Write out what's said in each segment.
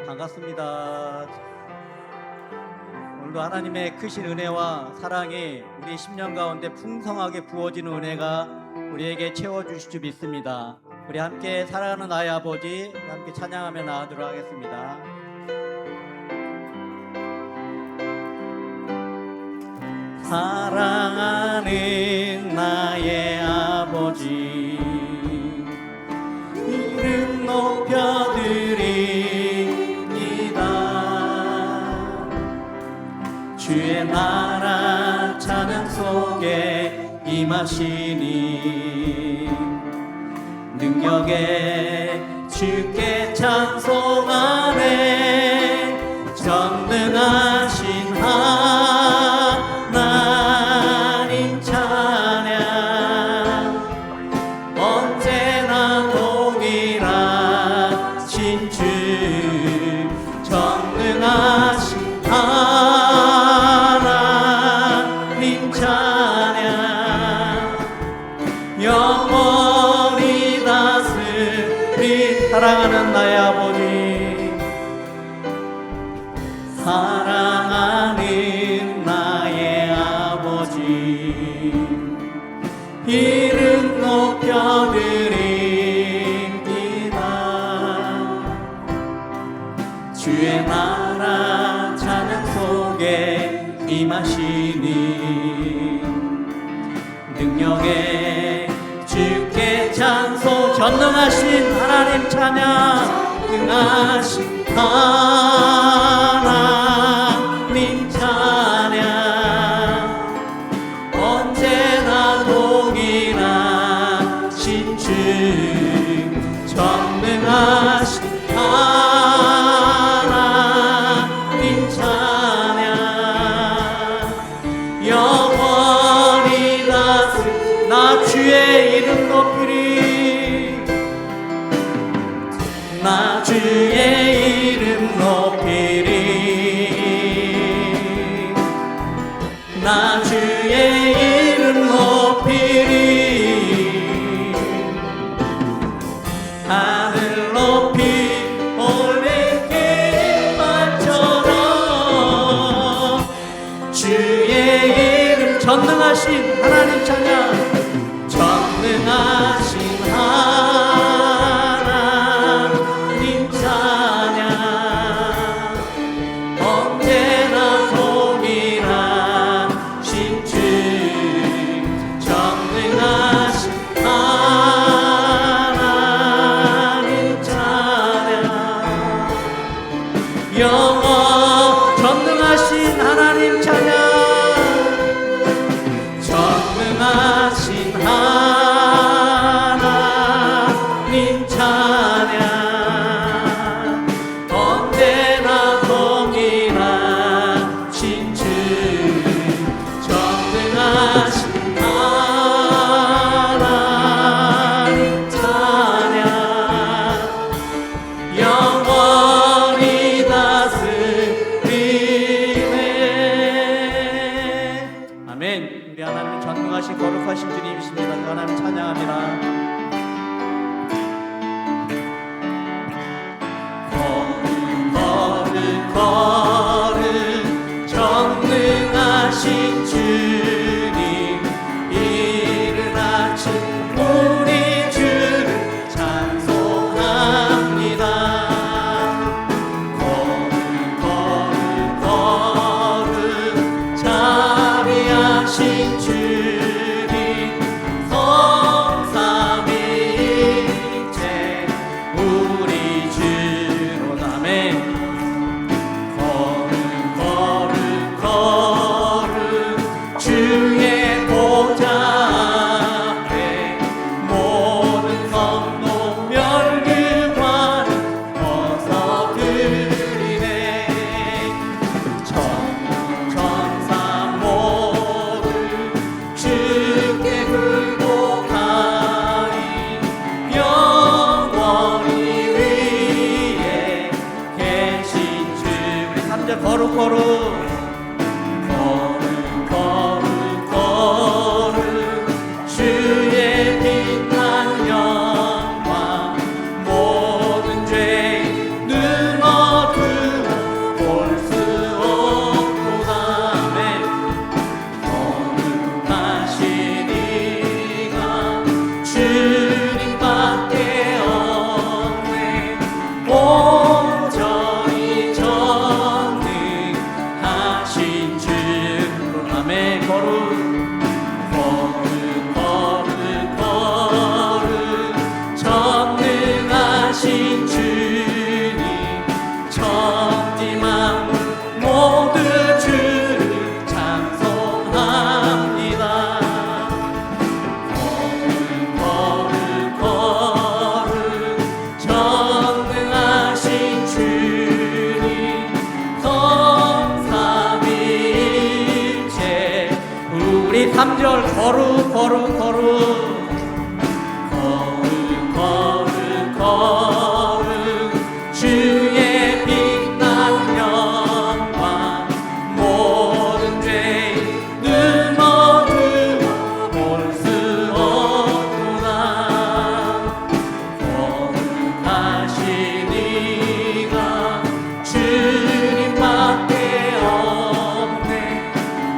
반갑습니다. 오늘도 하나님의 크신 은혜와 사랑이 우리 10년 가운데 풍성하게 부어지는 은혜가 우리에게 채워주실 줄 믿습니다. 우리 함께 사랑하는 나의 아버지, 함께 찬양하며 나아가도록 하겠습니다. 사랑하는 나의 아버지, 이름 높여드립니다. 주의 나라 찬양 속에 임하시니 능력에 주께 찬송하네. 전능하신 하나님 찬양 언제나 동일하신 주. 전능하신 하나님 찬양 영원히 다스리. 사랑하는 나의 아버지, 사랑하는 나의 아버지, 이름 높여드립니다. 주의 나라 찬양 속에 임하시니 능력에 주께 찬송. 전능하신 하나님 찬양. 전능하신 하나님 찬양 언제나 동일하신 주. 전능하신 하나님 찬양 영원히 다스리. 나 주의 이름 높이리. 나 주의 이름 높이리. 나 주의 이름 높이리. 하늘 높이 올린 깃발처럼 주의 이름. 전능하신 하나님 찬양. 전능하신 하나님 찬양 언제나 동일하신 주. 전능하신 하나님 찬양 전능하신 하나님 찬양. 전능하신 하나님 찬양 언제나 동일하신 주. 전능하신 하나님 찬양 영원히 다스리네. 아멘. 우리 하나님은 전능하신 거룩하신 주님이십니다. 하나님 찬양합니다. 거룩 전능하신 주님, 이른 아침 우리 주를 찬송합니다. 거룩 자비하신 주님, 성삼위일체 우리 주로다. 아멘. 주의 보좌 앞에 모든 성도 멸류관 벗어드리네. 천사 모두 주께 굴복하니 영원히 위에 계신 주. 우리 3절 거룩 주의 빛난 영광 모든 죄 눈 어두 3절 거룩 거룩 거룩 주의 빛난 영광 모든 죄 눈먼 볼 수 없구나 거룩하시니가 주님밖에 없네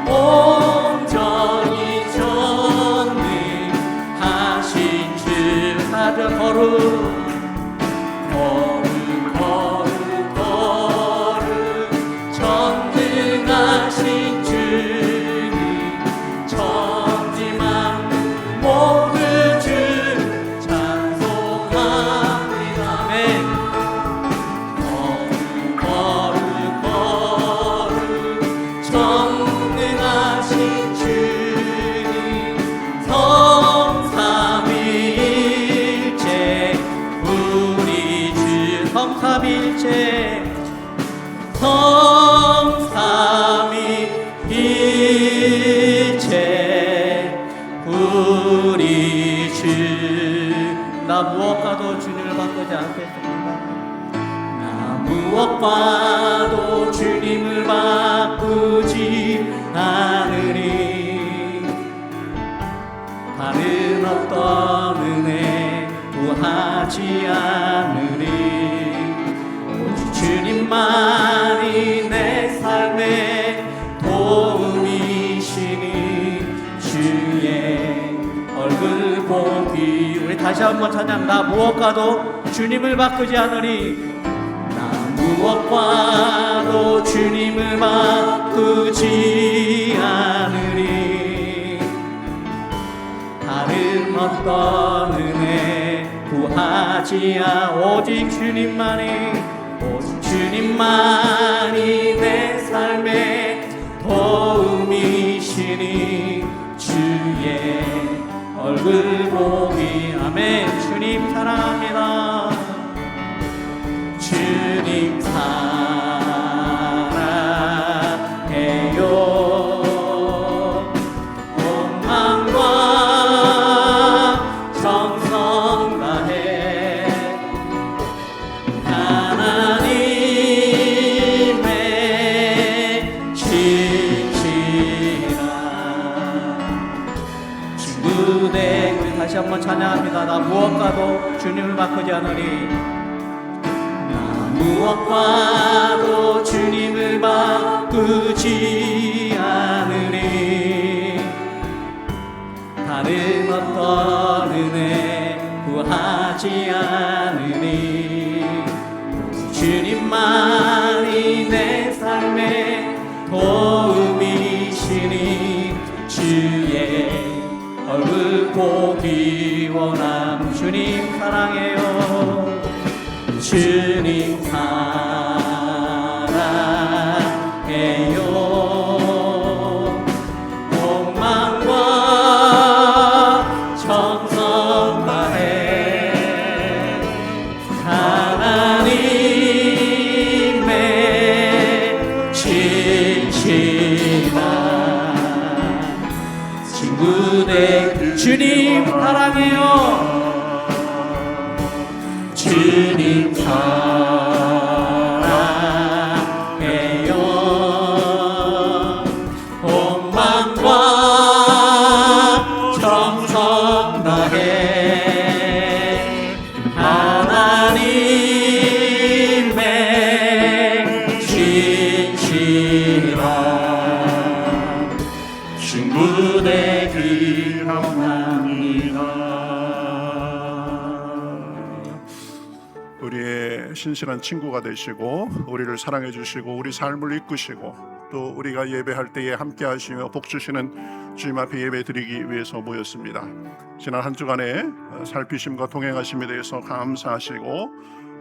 온전히 전능하신 주 사절 거룩 성삼위일체 우리 주 나 무엇과도 주님을 바꾸지 않겠습니다. 나 무엇과도 주님을 바꾸지 않으리 다른 어떤 은혜 구하지 않으리 오직 주님만이 내 삶의 도움이시니 주의 얼굴 보기 우리 다시 한번 찬양 나 무엇과도 주님을 바꾸지 않으리 나 무엇과도 주님을 바꾸지 않으리 다른 어떤 은혜 구하지 오직 주님만이 오직 주님만이 내 삶의 도움이시니 주의 얼굴 보기 아멘 주님 사랑합니다 주님 사랑해요 온 마음과 정성 다해 하나님의 신실한 친구대 우리 다시 한번 찬양합니다. 나 무엇과도 주님을 바꾸지 않으리 나 무엇과도 주님을 바꾸지 않으리 다른 어떤 은혜 구하지 않으리 주님만이 내 삶의 도움이시니 주의 얼굴 보기 원함 주님 사랑해요 주님 사랑해요 온 마음과 정성 다해 하나님의 신실한 친구들 주님 사랑해요 주님 사랑해요 온 마음과 정성 다해 하나님의 신실한 친구 되기 원합니다. 우리의 신실한 친구가 되시고 우리를 사랑해 주시고 우리 삶을 이끄시고 또 우리가 예배할 때에 함께 하시며 복 주시는 주님 앞에 예배 드리기 위해서 모였습니다. 지난 한 주간의 살피심과 동행하심에 대해서 감사하시고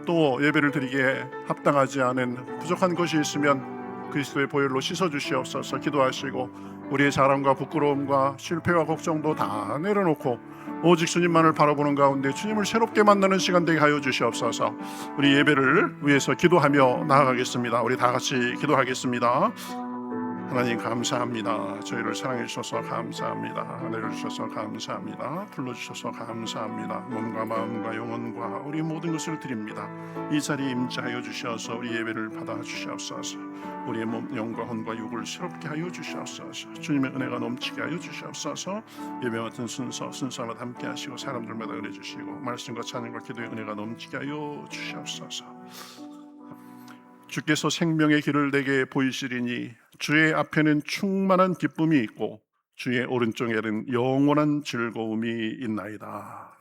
또 예배를 드리기에 합당하지 않은 부족한 것이 있으면 그리스도의 보혈로 씻어 주시옵소서 기도하시고 우리의 자랑과 부끄러움과 실패와 걱정도 다 내려놓고 오직 주님만을 바라보는 가운데 주님을 새롭게 만나는 시간 되게 하여 주시옵소서. 우리 예배를 위해서 기도하며 나아가겠습니다. 우리 다 같이 기도하겠습니다. 하나님 감사합니다. 저희를 사랑해 주셔서 감사합니다. 은혜를 주셔서 감사합니다. 불러주셔서 감사합니다. 몸과 마음과 영혼과 우리 모든 것을 드립니다. 이 자리에 임재하여 주셔서 우리 예배를 받아 주시옵소서. 우리의 몸, 영과 혼과 육을 새롭게 하여 주시옵소서. 주님의 은혜가 넘치게 하여 주시옵소서. 예배 같은 순서마다 함께 하시고 사람들마다 은혜 주시고 말씀과 찬양과 기도의 은혜가 넘치게 하여 주시옵소서. 주께서 생명의 길을 내게 보이시리니 주의 앞에는 충만한 기쁨이 있고 주의 오른쪽에는 영원한 즐거움이 있나이다.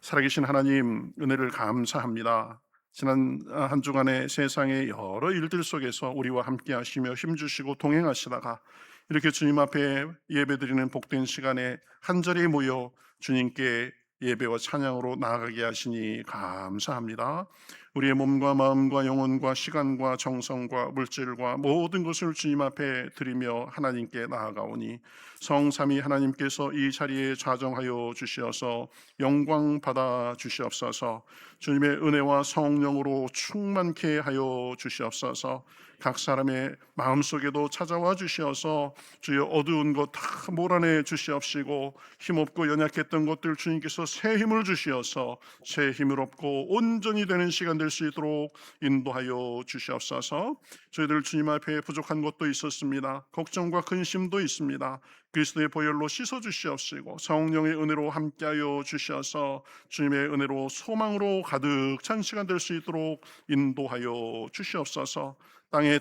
살아계신 하나님, 은혜를 감사합니다. 지난 한 주간의 세상의 여러 일들 속에서 우리와 함께 하시며 힘주시고 동행하시다가 이렇게 주님 앞에 예배드리는 복된 시간에 한자리에 모여 주님께 예배와 찬양으로 나아가게 하시니 감사합니다. 우리의 몸과 마음과 영혼과 시간과 정성과 물질과 모든 것을 주님 앞에 드리며 하나님께 나아가오니 성삼위 하나님께서 이 자리에 좌정하여 주시어서 영광 받아 주시옵소서. 주님의 은혜와 성령으로 충만케 하여 주시옵소서. 각 사람의 마음속에도 찾아와 주시어서 주여 어두운 것 다 몰아내 주시옵시고 힘없고 연약했던 것들 주님께서 새 힘을 주시어서 새 힘을 얻고 온전히 되는 시간 될 수 있도록 인도하여 주시옵소서. 저희들 주님 앞에 부족한 것도 있었습니다. 걱정과 근심도 있습니다. 그리스도의 보혈로 씻어 주시옵시고 성령의 은혜로 함께하여 주셔서 주님의 은혜로 소망으로 가득 찬 시간 될 수 있도록 인도하여 주시옵소서. 땅에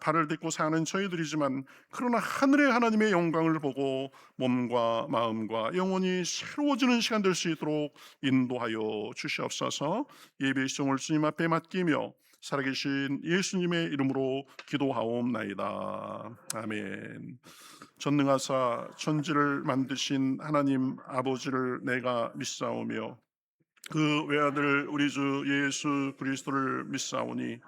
발을 딛고 사는 저희들이지만 그러나 하늘의 하나님의 영광을 보고 몸과 마음과 영혼이 새로워지는 시간 될 수 있도록 인도하여 주시옵소서. 예배의 시종을 주님 앞에 맡기며 살아계신 예수님의 이름으로 기도하옵나이다. 아멘. 전능하사 천지를 만드신 하나님 아버지를 내가 믿사오며 그 외아들 우리 주 예수 그리스도를 믿사오니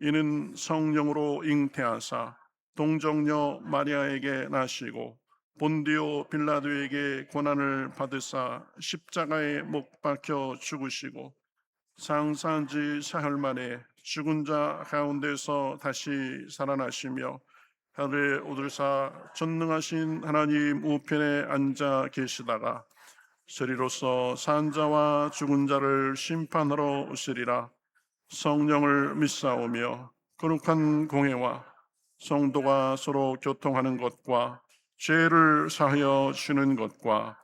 이는 성령으로 잉태하사 동정녀 마리아에게 나시고 본디오 빌라도에게 고난을 받으사 십자가에 못 박혀 죽으시고 장사한 지 사흘 만에 죽은 자 가운데서 다시 살아나시며 하늘에 오르사 전능하신 하나님 우편에 앉아 계시다가 저리로서 산 자와 죽은 자를 심판하러 오시리라. 성령을 믿사오며 거룩한 공회와 성도가 서로 교통하는 것과 죄를 사하여 주는 것과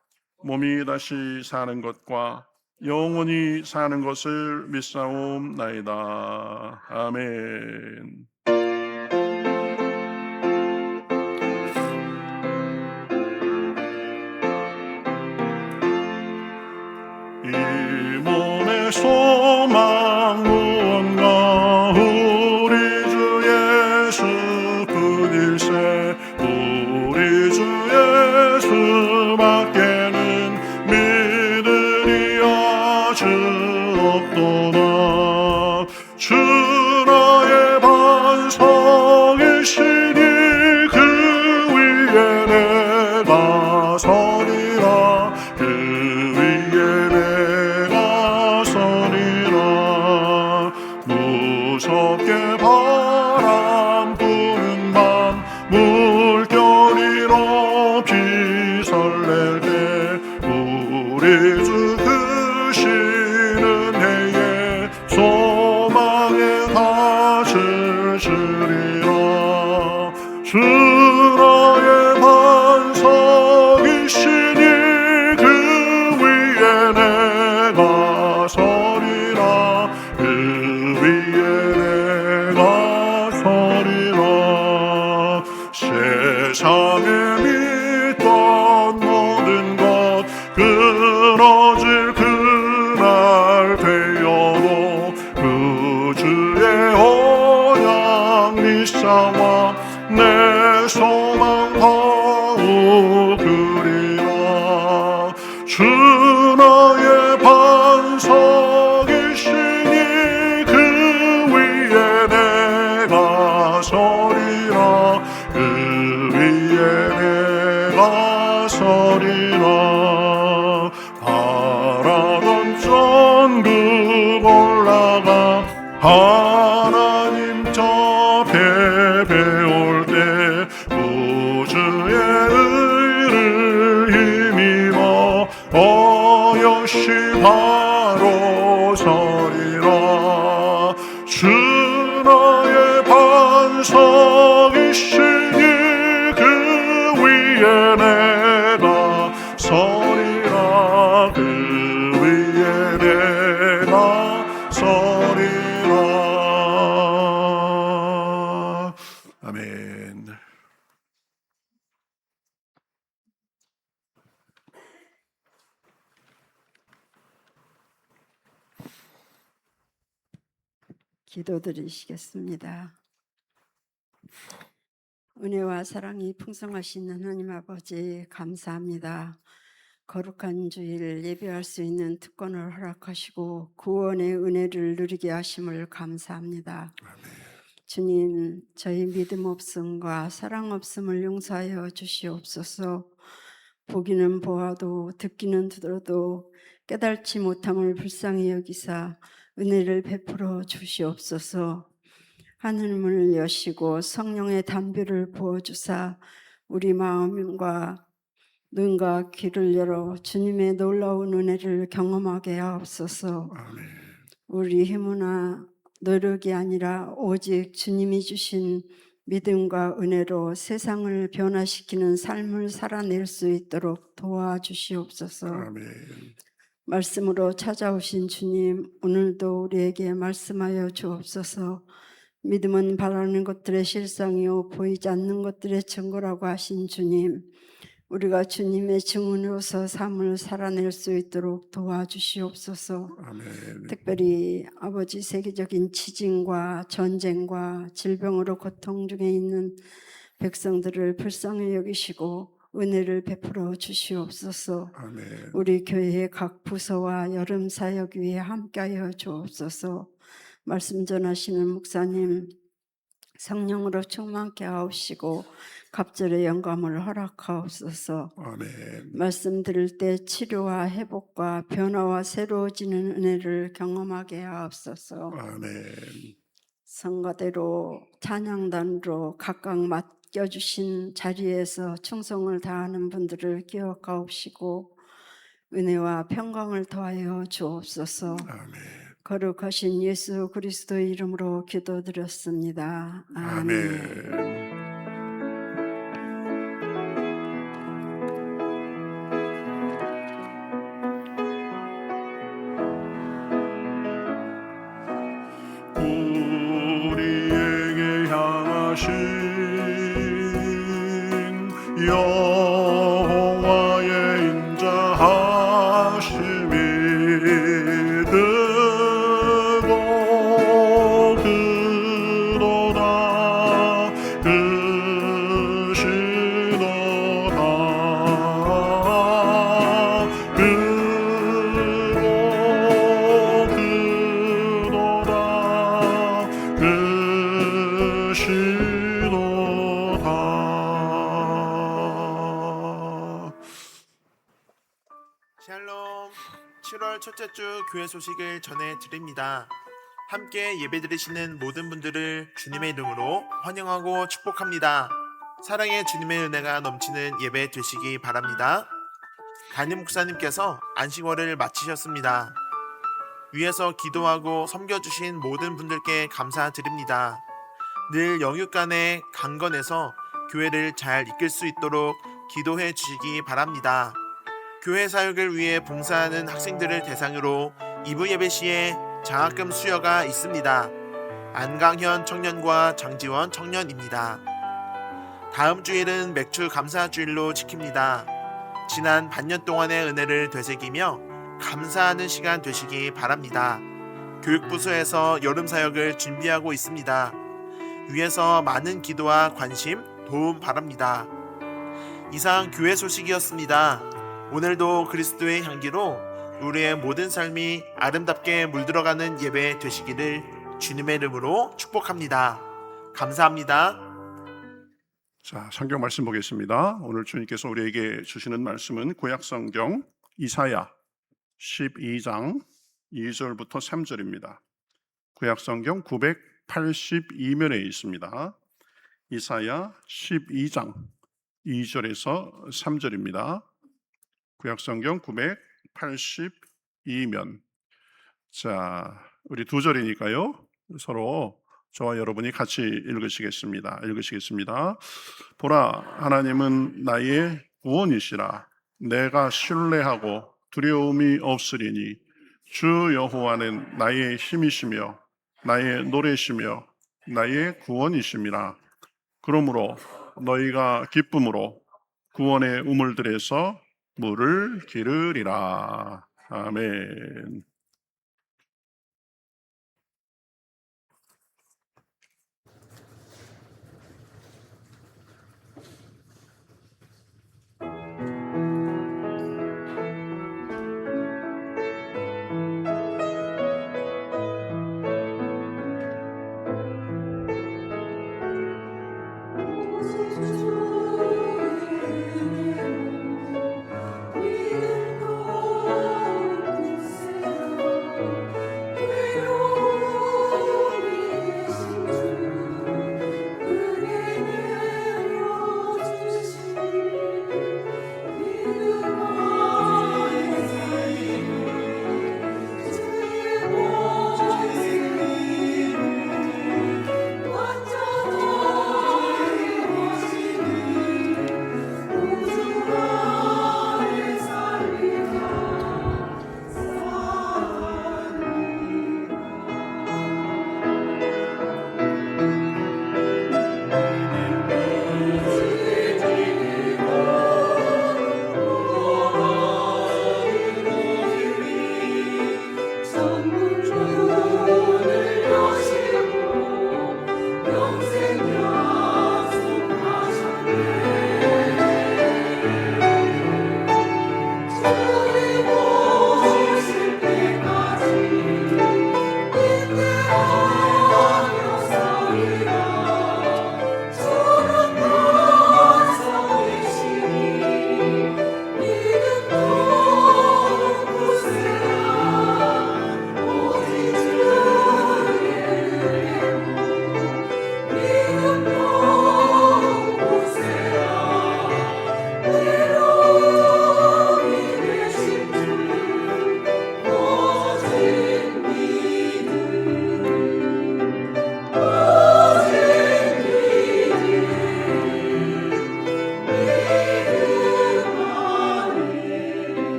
몸이 다시 사는 것과 영원히 사는 것을 믿사옵나이다. 아멘. 이 몸의 소망 무언가 우리 주 예수뿐일세. 우리 주 예수밖에는 믿으리야 주 없도다. 주 나의 반석이시니 그 위에 내가 서리라. 그 위에 내가 서리라. 무섭게 바람 부는 밤 물결이 높이 설렐 때 우리 주 크시는 해에 소망에 닿을 주리라. 주 나의 반석이시니 그 위에 내가 서리라. 그 위에 내가 서리라. 세상에 믿던 모든 것 끊어질 그날 되어도 그 주의 언약 믿사와 내 소망 더욱 그리라. 주 나의 반석이시니 그 위에 내가 서리라. 그 위에 내가 서리라. 바라던 천국 올라가 하나님 저 배배올 때 반석이시니 그 위에 내가 서리라. 그 위에 내가 서리라. 아멘. 기도드리시겠습니다. 은혜와 사랑이 풍성하신 하나님 아버지, 감사합니다. 거룩한 주일 예배할 수 있는 특권을 허락하시고 구원의 은혜를 누리게 하심을 감사합니다. 주님, 저희 믿음 없음과 사랑 없음을 용서하여 주시옵소서. 보기는 보아도 듣기는 들어도 깨달지 못함을 불쌍히 여기사 은혜를 베풀어 주시옵소서. 하늘문을 여시고 성령의 담비를 부어주사 우리 마음과 눈과 귀를 열어 주님의 놀라운 은혜를 경험하게 하옵소서. 아멘. 우리 힘이나 노력이 아니라 오직 주님이 주신 믿음과 은혜로 세상을 변화시키는 삶을 살아낼 수 있도록 도와주시옵소서. 아멘. 말씀으로 찾아오신 주님, 오늘도 우리에게 말씀하여 주옵소서. 믿음은 바라는 것들의 실상이요 보이지 않는 것들의 증거라고 하신 주님, 우리가 주님의 증언으로서 삶을 살아낼 수 있도록 도와주시옵소서. 아멘. 특별히 아버지, 세계적인 지진과 전쟁과 질병으로 고통 중에 있는 백성들을 불쌍히 여기시고 은혜를 베풀어 주시옵소서. 아멘. 우리 교회의 각 부서와 여름 사역 위에 함께하여 주옵소서. 말씀 전하시는 목사님 성령으로 충만케 하옵시고 갑절의 영감을 허락하옵소서. 아멘. 말씀 들을 때 치료와 회복과 변화와 새로워지는 은혜를 경험하게 하옵소서. 아멘. 성가대로 찬양단으로 각각 맡겨주신 자리에서 충성을 다하는 분들을 기억하옵시고 은혜와 평강을 더하여 주옵소서. 아멘. 거룩하신 예수 그리스도의 이름으로 기도드렸습니다. 아멘. 아멘. 우리에게 향하신 여호와의 인자하심이 뜨고 그도다 그시도다 그고 그도다 그시도다. 샬롬. 7월 첫째 주 교회 소식을 전해 드립니다. 함께 예배드리시는 모든 분들을 주님의 이름으로 환영하고 축복합니다. 사랑의 주님의 은혜가 넘치는 예배 되시기 바랍니다. 담임 목사님께서 안식월을 마치셨습니다. 위에서 기도하고 섬겨주신 모든 분들께 감사드립니다. 늘 영육 간의 강건해서 교회를 잘 이끌 수 있도록 기도해 주시기 바랍니다. 교회 사역을 위해 봉사하는 학생들을 대상으로 2부 예배 시에 장학금 수여가 있습니다. 안강현 청년과 장지원 청년입니다. 다음 주일은 맥주 감사 주일로 지킵니다. 지난 반년 동안의 은혜를 되새기며 감사하는 시간 되시기 바랍니다. 교육부서에서 여름 사역을 준비하고 있습니다. 위에서 많은 기도와 관심, 도움 바랍니다. 이상 교회 소식이었습니다. 오늘도 그리스도의 향기로 우리의 모든 삶이 아름답게 물들어가는 예배 되시기를 주님의 이름으로 축복합니다. 감사합니다. 자, 성경 말씀 보겠습니다. 오늘 주님께서 우리에게 주시는 말씀은 구약성경 이사야 12장 2절부터 3절입니다. 구약성경 982면에 있습니다. 이사야 12장 2절에서 3절입니다. 구약성경 982면. 자, 우리 두 절이니까요. 서로 저와 여러분이 같이 읽으시겠습니다. 보라, 하나님은 나의 구원이시라. 내가 신뢰하고 두려움이 없으리니 주 여호와는 나의 힘이시며 나의 노래시며 나의 구원이심이라. 그러므로 너희가 기쁨으로 구원의 우물들에서 물을 기르리라. 아멘.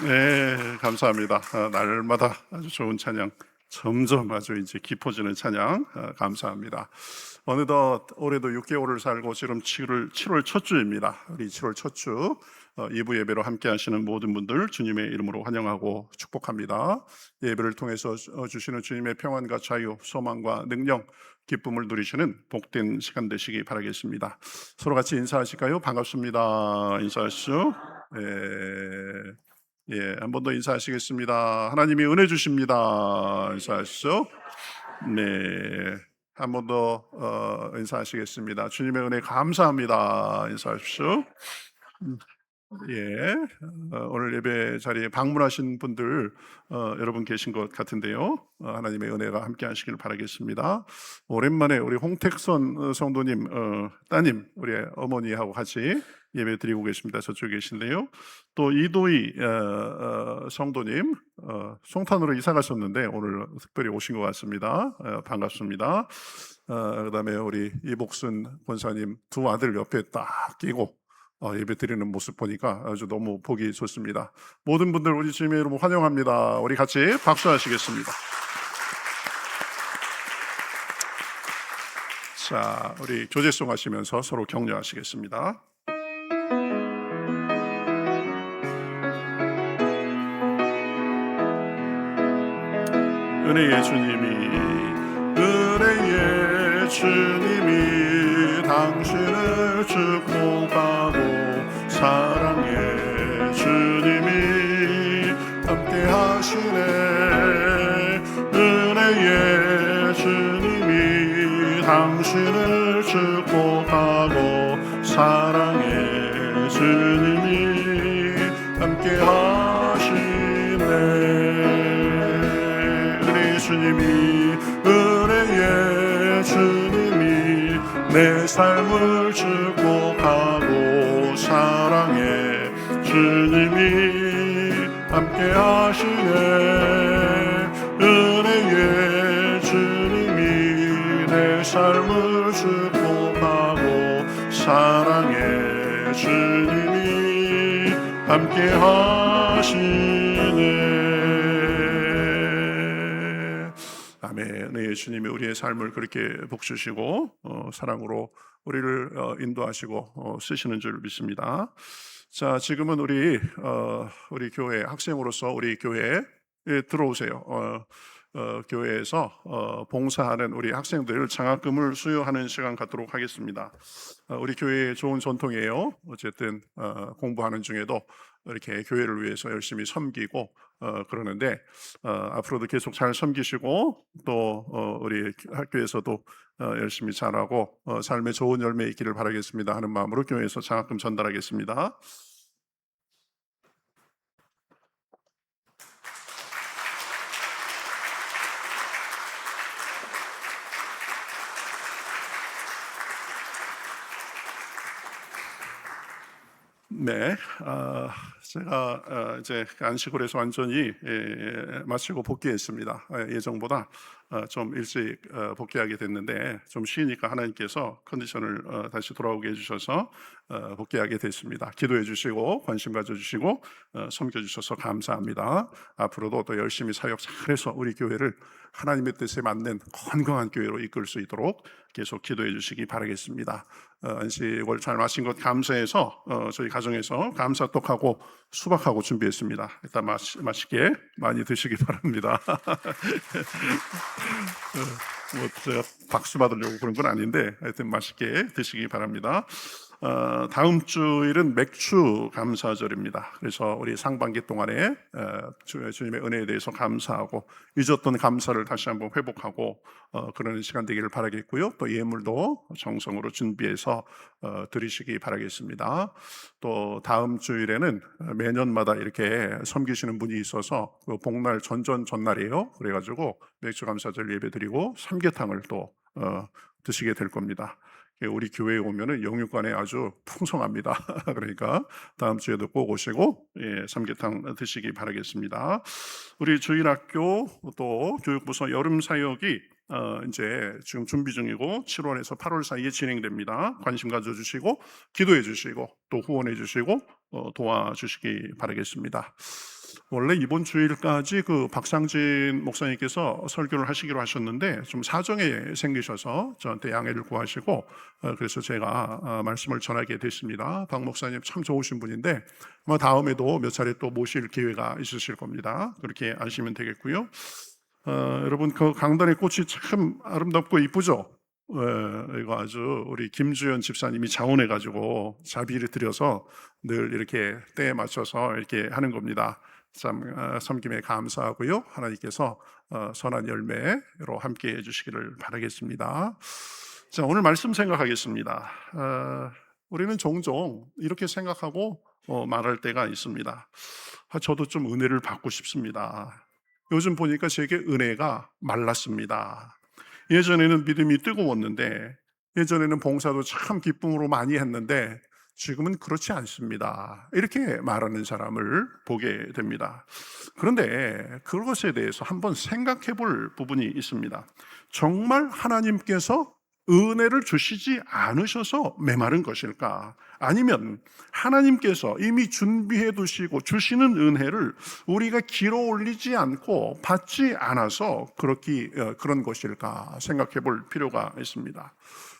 네, 감사합니다. 날마다 아주 좋은 찬양, 점점 아주 이제 깊어지는 찬양, 감사합니다. 어느덧 올해도 6개월을 살고 지금 7월 첫 주입니다. 우리 7월 첫 주 2부 예배로 함께 하시는 모든 분들 주님의 이름으로 환영하고 축복합니다. 예배를 통해서 주시는 주님의 평안과 자유, 소망과 능력, 기쁨을 누리시는 복된 시간 되시기 바라겠습니다. 서로 같이 인사하실까요? 반갑습니다. 인사하시죠. 한 번 더 인사하시겠습니다. 하나님이 은혜 주십니다. 인사하시죠. 네, 한 번 더 인사하시겠습니다. 주님의 은혜 감사합니다. 인사하십시오. 오늘 예배 자리에 방문하신 분들 여러분 계신 것 같은데요. 하나님의 은혜가 함께 하시길 바라겠습니다. 오랜만에 우리 홍택선 성도님 따님 우리 어머니하고 같이 예배 드리고 계십니다. 저쪽에 계신데요. 또 이도희 성도님 송탄으로 이사 가셨는데 오늘 특별히 오신 것 같습니다. 반갑습니다. 그다음에 우리 이복순 권사님 두 아들 옆에 딱 끼고 예배 드리는 모습 보니까 아주 너무 보기 좋습니다. 모든 분들 우리 주님의 이름으로 환영합니다. 우리 같이 박수하시겠습니다. 자, 우리 교제송 하시면서 서로 격려하시겠습니다. 은혜의 주님이 당신을 축복하고 사랑의 주님이 함께 하시네. 은혜의 주님이 당신을 축복하고 사랑의 주님이 함께 하시네. 은혜의 주님이 은혜의 주님이 내 삶을 축복하고 사랑의 주님이 함께 하시네. 은혜의 주님이 내 삶을 축복하고 사랑의 주님이 함께 하시네. 아멘. 은혜의 주님이 우리의 삶을 그렇게 복주시고 사랑으로 우리를 인도하시고 쓰시는 줄 믿습니다. 자, 지금은 우리 교회 학생으로서 우리 교회에 들어오세요. 교회에서 봉사하는 우리 학생들 장학금을 수여하는 시간 갖도록 하겠습니다. 우리 교회의 좋은 전통이에요. 어쨌든 공부하는 중에도 이렇게 교회를 위해서 열심히 섬기고 그러는데 앞으로도 계속 잘 섬기시고 또 우리 학교에서도 열심히 잘하고 삶의 좋은 열매 있기를 바라겠습니다 하는 마음으로 교회에서 장학금 전달하겠습니다. 네, 제가 이제 안식을 해서 완전히 마치고 복귀했습니다. 예정보다 좀 일찍 복귀하게 됐는데 좀 쉬니까 하나님께서 컨디션을 다시 돌아오게 해주셔서 복귀하게 됐습니다. 기도해 주시고 관심 가져주시고 섬겨주셔서 감사합니다. 앞으로도 또 열심히 사역 잘해서 우리 교회를 하나님의 뜻에 맞는 건강한 교회로 이끌 수 있도록 계속 기도해 주시기 바라겠습니다. 안식을 잘 마신 것 감사해서 저희 가정에서 감사떡하고 수박하고 준비했습니다. 일단 맛있게 많이 드시기 바랍니다. 뭐 제가 박수 받으려고 그런 건 아닌데 하여튼 맛있게 드시기 바랍니다. 다음 주일은 맥주 감사절입니다. 그래서 우리 상반기 동안에 주님의 은혜에 대해서 감사하고 잊었던 감사를 다시 한번 회복하고 그러는 시간 되기를 바라겠고요. 또 예물도 정성으로 준비해서 드리시기 바라겠습니다. 또 다음 주일에는 매년마다 이렇게 섬기시는 분이 있어서 그 복날 전날이에요. 그래가지고 맥주 감사절 예배 드리고 삼계탕을 또 드시게 될 겁니다. 우리 교회에 오면은 영육간에 아주 풍성합니다. 그러니까 다음 주에도 꼭 오시고 삼계탕 드시기 바라겠습니다. 우리 주일학교 또 교육부서 여름 사역이 이제 지금 준비 중이고 7월에서 8월 사이에 진행됩니다. 관심 가져주시고 기도해 주시고 또 후원해 주시고 도와주시기 바라겠습니다. 원래 이번 주일까지 그 박상진 목사님께서 설교를 하시기로 하셨는데 좀 사정이 생기셔서 저한테 양해를 구하시고 그래서 제가 말씀을 전하게 됐습니다. 박 목사님 참 좋으신 분인데 아마 다음에도 몇 차례 또 모실 기회가 있으실 겁니다. 그렇게 아시면 되겠고요. 여러분 그 강단의 꽃이 참 아름답고 이쁘죠? 이거 아주 우리 김주연 집사님이 자원해가지고 자비를 들여서 늘 이렇게 때에 맞춰서 이렇게 하는 겁니다. 참 섬김에 감사하고요. 하나님께서 선한 열매로 함께 해주시기를 바라겠습니다. 자, 오늘 말씀 생각하겠습니다. 우리는 종종 이렇게 생각하고 말할 때가 있습니다. 저도 좀 은혜를 받고 싶습니다. 요즘 보니까 제게 은혜가 말랐습니다. 예전에는 믿음이 뜨거웠는데 예전에는 봉사도 참 기쁨으로 많이 했는데 지금은 그렇지 않습니다. 이렇게 말하는 사람을 보게 됩니다. 그런데 그것에 대해서 한번 생각해 볼 부분이 있습니다. 정말 하나님께서 은혜를 주시지 않으셔서 메마른 것일까? 아니면 하나님께서 이미 준비해 두시고 주시는 은혜를 우리가 길어 올리지 않고 받지 않아서 그런 것일까 생각해 볼 필요가 있습니다.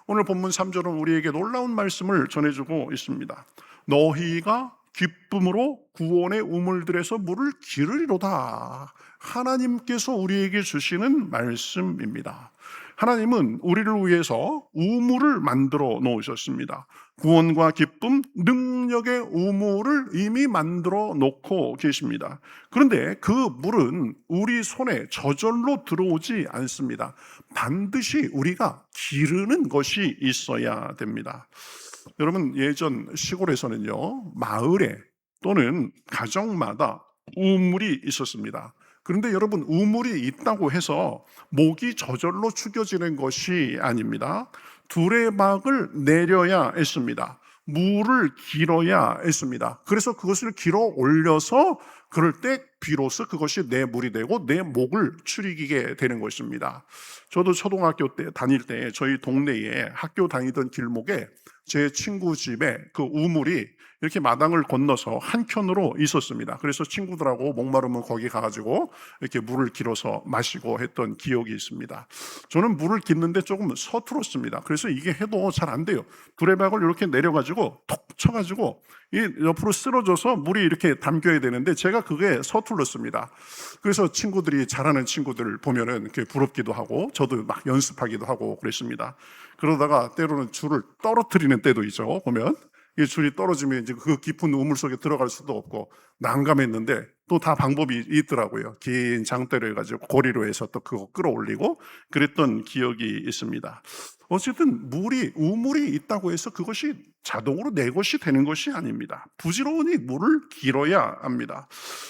오늘 본문 3절은 우리에게 놀라운 말씀을 전해주고 있습니다. 너희가 기쁨으로 구원의 우물들에서 물을 기르리로다. 하나님께서 우리에게 주시는 말씀입니다. 하나님은 우리를 위해서 우물을 만들어 놓으셨습니다. 구원과 기쁨, 능력의 우물을 이미 만들어 놓고 계십니다. 그런데 그 물은 우리 손에 저절로 들어오지 않습니다. 반드시 우리가 기르는 것이 있어야 됩니다. 여러분, 예전 시골에서는요, 마을에 또는 가정마다 우물이 있었습니다. 그런데 여러분, 우물이 있다고 해서 목이 저절로 축여지는 것이 아닙니다. 두레박을 내려야 했습니다. 물을 길어야 했습니다. 그래서 그것을 길어 올려서 그럴 때 비로소 그것이 내 물이 되고 내 목을 추리게 되는 것입니다. 저도 초등학교 때 다닐 때 저희 동네에 학교 다니던 길목에 제 친구 집에 그 우물이 이렇게 마당을 건너서 한켠으로 있었습니다. 그래서 친구들하고 목마르면 거기 가가지고 이렇게 물을 길어서 마시고 했던 기억이 있습니다. 저는 물을 깃는데 조금 서툴었습니다. 그래서 이게 해도 잘 안 돼요. 두레박을 이렇게 내려가지고 톡 쳐가지고 이 옆으로 쓰러져서 물이 이렇게 담겨야 되는데 제가 그게 서툴렀습니다. 그래서 친구들이 잘하는 친구들 보면은 이렇게 부럽기도 하고 저도 막 연습하기도 하고 그랬습니다. 그러다가 때로는 줄을 떨어뜨리는 때도 있죠. 보면 이 줄이 떨어지면 이제 그 깊은 우물 속에 들어갈 수도 없고 난감했는데 또 다 방법이 있더라고요. 긴 장대로 해가지고 고리로 해서 또 그거 끌어올리고 그랬던 기억이 있습니다. 어쨌든 우물이 있다고 해서 그것이 자동으로 내 것이 되는 것이 아닙니다. 부지런히 물을 길어야 합니다.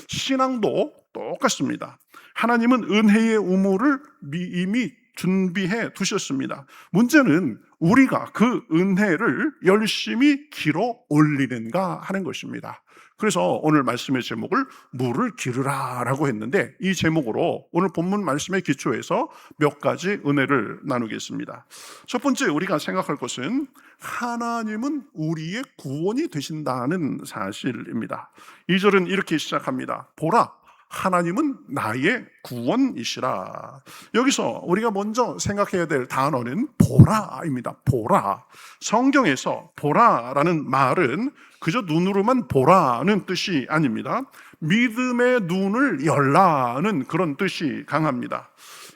신앙도 똑같습니다. 하나님은 은혜의 우물을 이미 준비해 두셨습니다. 문제는 우리가 그 은혜를 열심히 길어 올리는가 하는 것입니다. 그래서 오늘 말씀의 제목을 물을 기르라 라고 했는데 이 제목으로 오늘 본문 말씀에 기초해서 몇 가지 은혜를 나누겠습니다. 첫 번째 우리가 생각할 것은 하나님은 우리의 구원이 되신다는 사실입니다. 2절은 이렇게 시작합니다. 보라, 하나님은 나의 구원이시라. 여기서 우리가 먼저 생각해야 될 단어는 보라입니다. 보라. 성경에서 보라라는 말은 그저 눈으로만 보라는 뜻이 아닙니다. 믿음의 눈을 열라는 그런 뜻이 강합니다.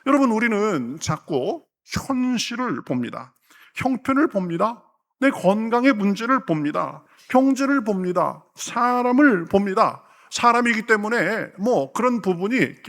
여러분, 우리는 자꾸 현실을 봅니다. 형편을 봅니다. 내 건강의 문제를 봅니다. 경제를 봅니다. 사람을 봅니다. 사람이기 때문에 그런 부분이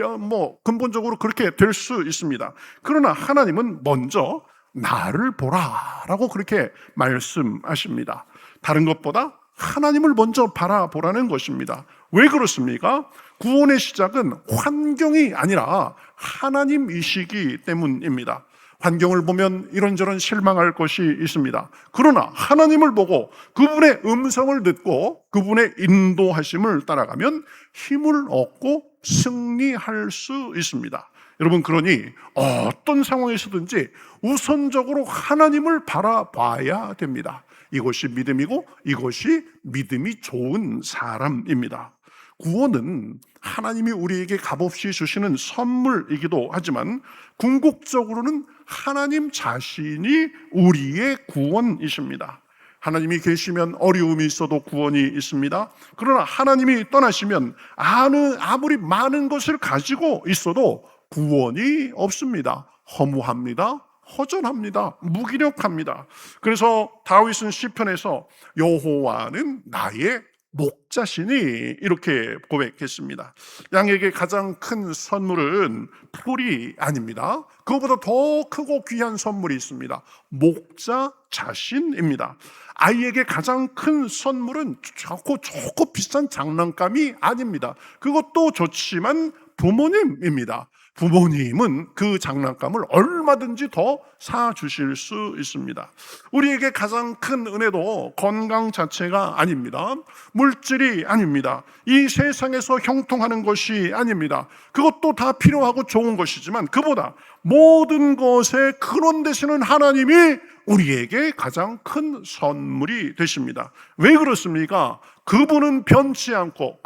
근본적으로 그렇게 될 수 있습니다. 그러나 하나님은 먼저 나를 보라라고 그렇게 말씀하십니다. 다른 것보다 하나님을 먼저 바라보라는 것입니다. 왜 그렇습니까? 구원의 시작은 환경이 아니라 하나님이시기 때문입니다. 환경을 보면 이런저런 실망할 것이 있습니다. 그러나 하나님을 보고 그분의 음성을 듣고 그분의 인도하심을 따라가면 힘을 얻고 승리할 수 있습니다. 여러분, 그러니 어떤 상황에서든지 우선적으로 하나님을 바라봐야 됩니다. 이것이 믿음이고 이것이 믿음이 좋은 사람입니다. 구원은 하나님이 우리에게 값없이 주시는 선물이기도 하지만 궁극적으로는 하나님 자신이 우리의 구원이십니다. 하나님이 계시면 어려움이 있어도 구원이 있습니다. 그러나 하나님이 떠나시면 아무리 많은 것을 가지고 있어도 구원이 없습니다. 허무합니다. 허전합니다. 무기력합니다. 그래서 다윗은 시편에서 여호와는 나의 목자시니 이렇게 고백했습니다. 양에게 가장 큰 선물은 풀이 아닙니다. 그것보다 더 크고 귀한 선물이 있습니다. 목자 자신입니다. 아이에게 가장 큰 선물은 좋고 비싼 장난감이 아닙니다. 그것도 좋지만 부모님입니다. 부모님은 그 장난감을 얼마든지 더 사주실 수 있습니다. 우리에게 가장 큰 은혜도 건강 자체가 아닙니다. 물질이 아닙니다. 이 세상에서 형통하는 것이 아닙니다. 그것도 다 필요하고 좋은 것이지만 그보다 모든 것의 근원 되시는 하나님이 우리에게 가장 큰 선물이 되십니다. 왜 그렇습니까? 그분은 변치 않고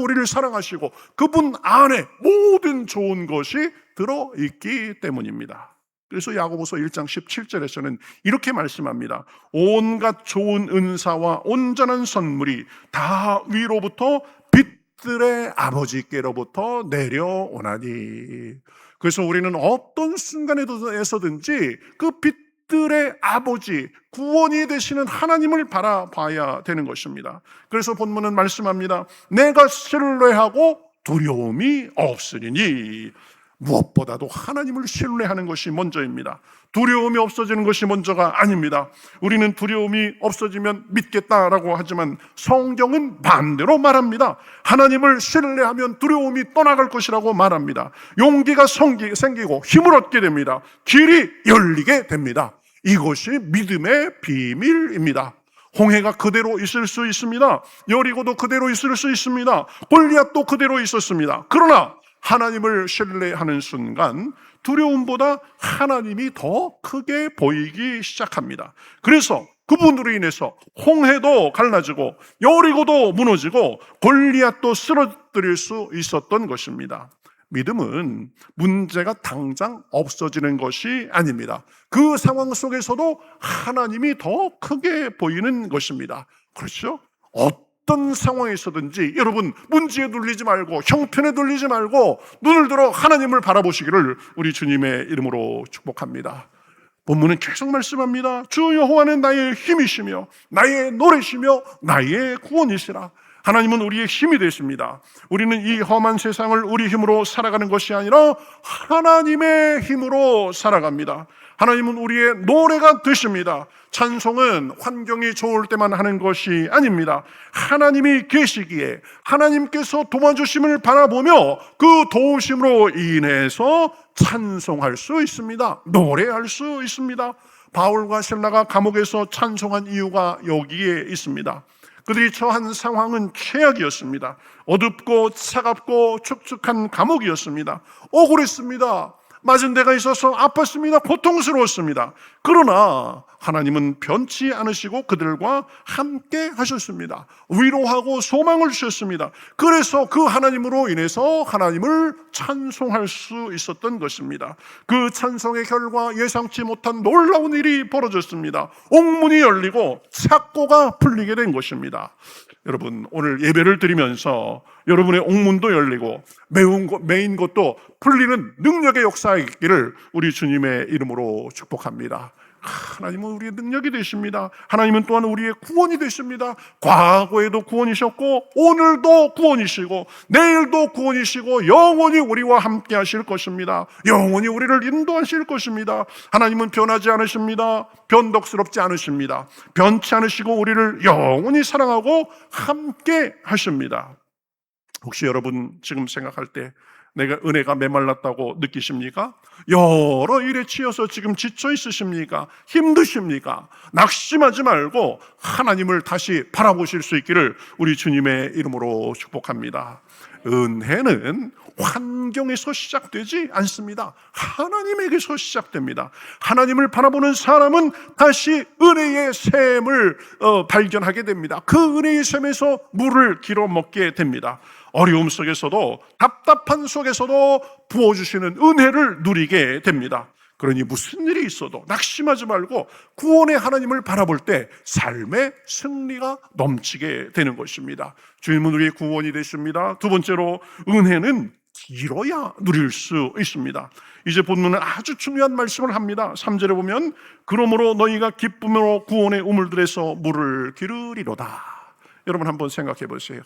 우리를 사랑하시고 그분 안에 모든 좋은 것이 들어있기 때문입니다. 그래서 야고보서 1장 17절에서는 이렇게 말씀합니다. 온갖 좋은 은사와 온전한 선물이 다 위로부터 빛들의 아버지께로부터 내려오나니. 그래서 우리는 어떤 순간에서든지 그 빛들의 아버지, 구원이 되시는 하나님을 바라봐야 되는 것입니다. 그래서 본문은 말씀합니다. 내가 신뢰하고 두려움이 없으리니. 무엇보다도 하나님을 신뢰하는 것이 먼저입니다. 두려움이 없어지는 것이 먼저가 아닙니다. 우리는 두려움이 없어지면 믿겠다라고 하지만 성경은 반대로 말합니다. 하나님을 신뢰하면 두려움이 떠나갈 것이라고 말합니다. 용기가 생기고 힘을 얻게 됩니다. 길이 열리게 됩니다. 이것이 믿음의 비밀입니다. 홍해가 그대로 있을 수 있습니다. 여리고도 그대로 있을 수 있습니다. 골리앗도 그대로 있었습니다. 그러나 하나님을 신뢰하는 순간 두려움보다 하나님이 더 크게 보이기 시작합니다. 그래서 그분으로 인해서 홍해도 갈라지고 여리고도 무너지고 골리앗도 쓰러뜨릴 수 있었던 것입니다. 믿음은 문제가 당장 없어지는 것이 아닙니다. 그 상황 속에서도 하나님이 더 크게 보이는 것입니다. 그렇죠? 어떤 상황에서든지 여러분 문제에 눌리지 말고 형편에 눌리지 말고 눈을 들어 하나님을 바라보시기를 우리 주님의 이름으로 축복합니다. 본문은 계속 말씀합니다. 주 여호와는 나의 힘이시며 나의 노래시며 나의 구원이시라. 하나님은 우리의 힘이 되십니다. 우리는 이 험한 세상을 우리 힘으로 살아가는 것이 아니라 하나님의 힘으로 살아갑니다. 하나님은 우리의 노래가 되십니다. 찬송은 환경이 좋을 때만 하는 것이 아닙니다. 하나님이 계시기에 하나님께서 도와주심을 바라보며 그 도우심으로 인해서 찬송할 수 있습니다. 노래할 수 있습니다. 바울과 실라가 감옥에서 찬송한 이유가 여기에 있습니다. 그들이 처한 상황은 최악이었습니다. 어둡고 차갑고 축축한 감옥이었습니다. 억울했습니다. 맞은 데가 있어서 아팠습니다. 고통스러웠습니다. 그러나 하나님은 변치 않으시고 그들과 함께 하셨습니다. 위로하고 소망을 주셨습니다. 그래서 그 하나님으로 인해서 하나님을 찬송할 수 있었던 것입니다. 그 찬송의 결과 예상치 못한 놀라운 일이 벌어졌습니다. 옥문이 열리고 착고가 풀리게 된 것입니다. 여러분, 오늘 예배를 드리면서 여러분의 옥문도 열리고 메인 것도 풀리는 능력의 역사가 있기를 우리 주님의 이름으로 축복합니다. 하나님은 우리의 능력이 되십니다. 하나님은 또한 우리의 구원이 되십니다. 과거에도 구원이셨고 오늘도 구원이시고 내일도 구원이시고 영원히 우리와 함께 하실 것입니다. 영원히 우리를 인도하실 것입니다. 하나님은 변하지 않으십니다. 변덕스럽지 않으십니다. 변치 않으시고 우리를 영원히 사랑하고 함께 하십니다. 혹시 여러분 지금 생각할 때 내가 은혜가 메말랐다고 느끼십니까? 여러 일에 치여서 지금 지쳐 있으십니까? 힘드십니까? 낙심하지 말고 하나님을 다시 바라보실 수 있기를 우리 주님의 이름으로 축복합니다. 은혜는 환경에서 시작되지 않습니다. 하나님에게서 시작됩니다. 하나님을 바라보는 사람은 다시 은혜의 샘을 발견하게 됩니다. 그 은혜의 샘에서 물을 길어 먹게 됩니다. 어려움 속에서도 답답한 속에서도 부어주시는 은혜를 누리게 됩니다. 그러니 무슨 일이 있어도 낙심하지 말고 구원의 하나님을 바라볼 때 삶의 승리가 넘치게 되는 것입니다. 주님은 우리의 구원이 되십니다. 두 번째로 은혜는 길어야 누릴 수 있습니다. 이제 본문은 아주 중요한 말씀을 합니다. 3절에 보면 그러므로 너희가 기쁨으로 구원의 우물들에서 물을 기르리로다. 여러분 한번 생각해 보세요.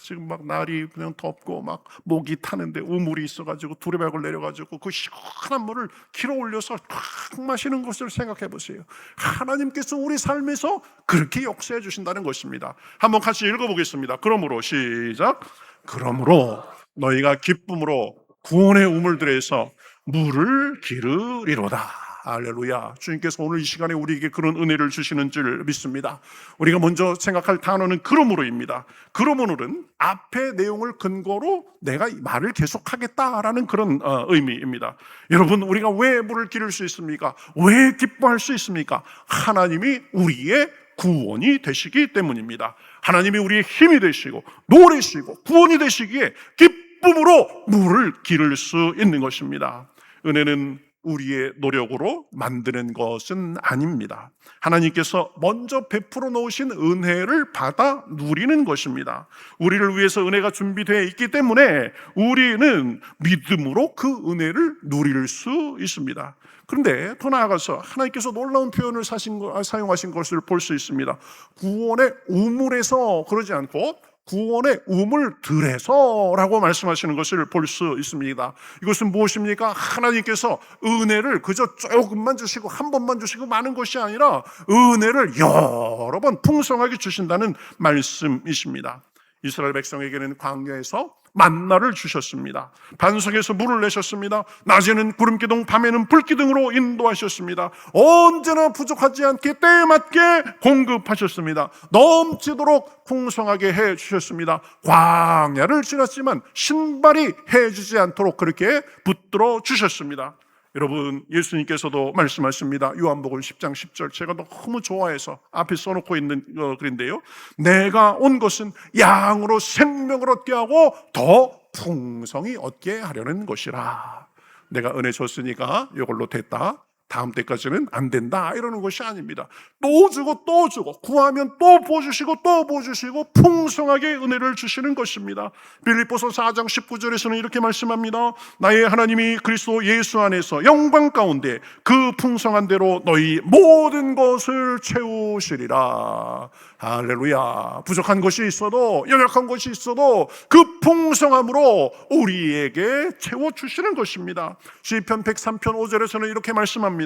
지금 막 날이 그냥 덥고 막 목이 타는데 우물이 있어가지고 두레박을 내려가지고 그 시원한 물을 길어 올려서 팍 마시는 것을 생각해 보세요. 하나님께서 우리 삶에서 그렇게 역사해 주신다는 것입니다. 한번 같이 읽어보겠습니다. 그러므로 시작. 그러므로 너희가 기쁨으로 구원의 우물들에서 물을 기르리로다. 할렐루야. 주님께서 오늘 이 시간에 우리에게 그런 은혜를 주시는 줄 믿습니다. 우리가 먼저 생각할 단어는 그러므로입니다. 그러므로는 앞의 내용을 근거로 내가 말을 계속하겠다라는 그런 의미입니다. 여러분, 우리가 왜 물을 기를 수 있습니까? 왜 기뻐할 수 있습니까? 하나님이 우리의 구원이 되시기 때문입니다. 하나님이 우리의 힘이 되시고 노래시고 구원이 되시기에 기쁨으로 물을 기를 수 있는 것입니다. 은혜는 우리의 노력으로 만드는 것은 아닙니다. 하나님께서 먼저 베풀어 놓으신 은혜를 받아 누리는 것입니다. 우리를 위해서 은혜가 준비되어 있기 때문에 우리는 믿음으로 그 은혜를 누릴 수 있습니다. 그런데 더 나아가서 하나님께서 놀라운 표현을 사용하신 것을 볼 수 있습니다. 구원의 우물에서 그러지 않고 구원의 우물들에서라고 말씀하시는 것을 볼 수 있습니다. 이것은 무엇입니까? 하나님께서 은혜를 그저 조금만 주시고 한 번만 주시고 많은 것이 아니라 은혜를 여러 번 풍성하게 주신다는 말씀이십니다. 이스라엘 백성에게는 광야에서 만나를 주셨습니다. 반석에서 물을 내셨습니다. 낮에는 구름기둥, 밤에는 불기둥으로 인도하셨습니다. 언제나 부족하지 않게 때에 맞게 공급하셨습니다. 넘치도록 풍성하게 해주셨습니다. 광야를 지났지만 신발이 해지지 않도록 그렇게 붙들어 주셨습니다. 여러분, 예수님께서도 말씀하십니다. 요한복음 10장 10절, 제가 너무 좋아해서 앞에 써놓고 있는 글인데요, 내가 온 것은 양으로 생명을 얻게 하고 더 풍성히 얻게 하려는 것이라. 내가 은혜 줬으니까 이걸로 됐다, 다음 때까지는 안 된다, 이러는 것이 아닙니다. 또 주고 또 주고, 구하면 또 부어주시고 또 부어주시고 풍성하게 은혜를 주시는 것입니다. 빌립보서 4장 19절에서는 이렇게 말씀합니다. 나의 하나님이 그리스도 예수 안에서 영광 가운데 그 풍성한 대로 너희 모든 것을 채우시리라. 할렐루야. 부족한 것이 있어도, 연약한 것이 있어도 그 풍성함으로 우리에게 채워주시는 것입니다. 시편 103편 5절에서는 이렇게 말씀합니다.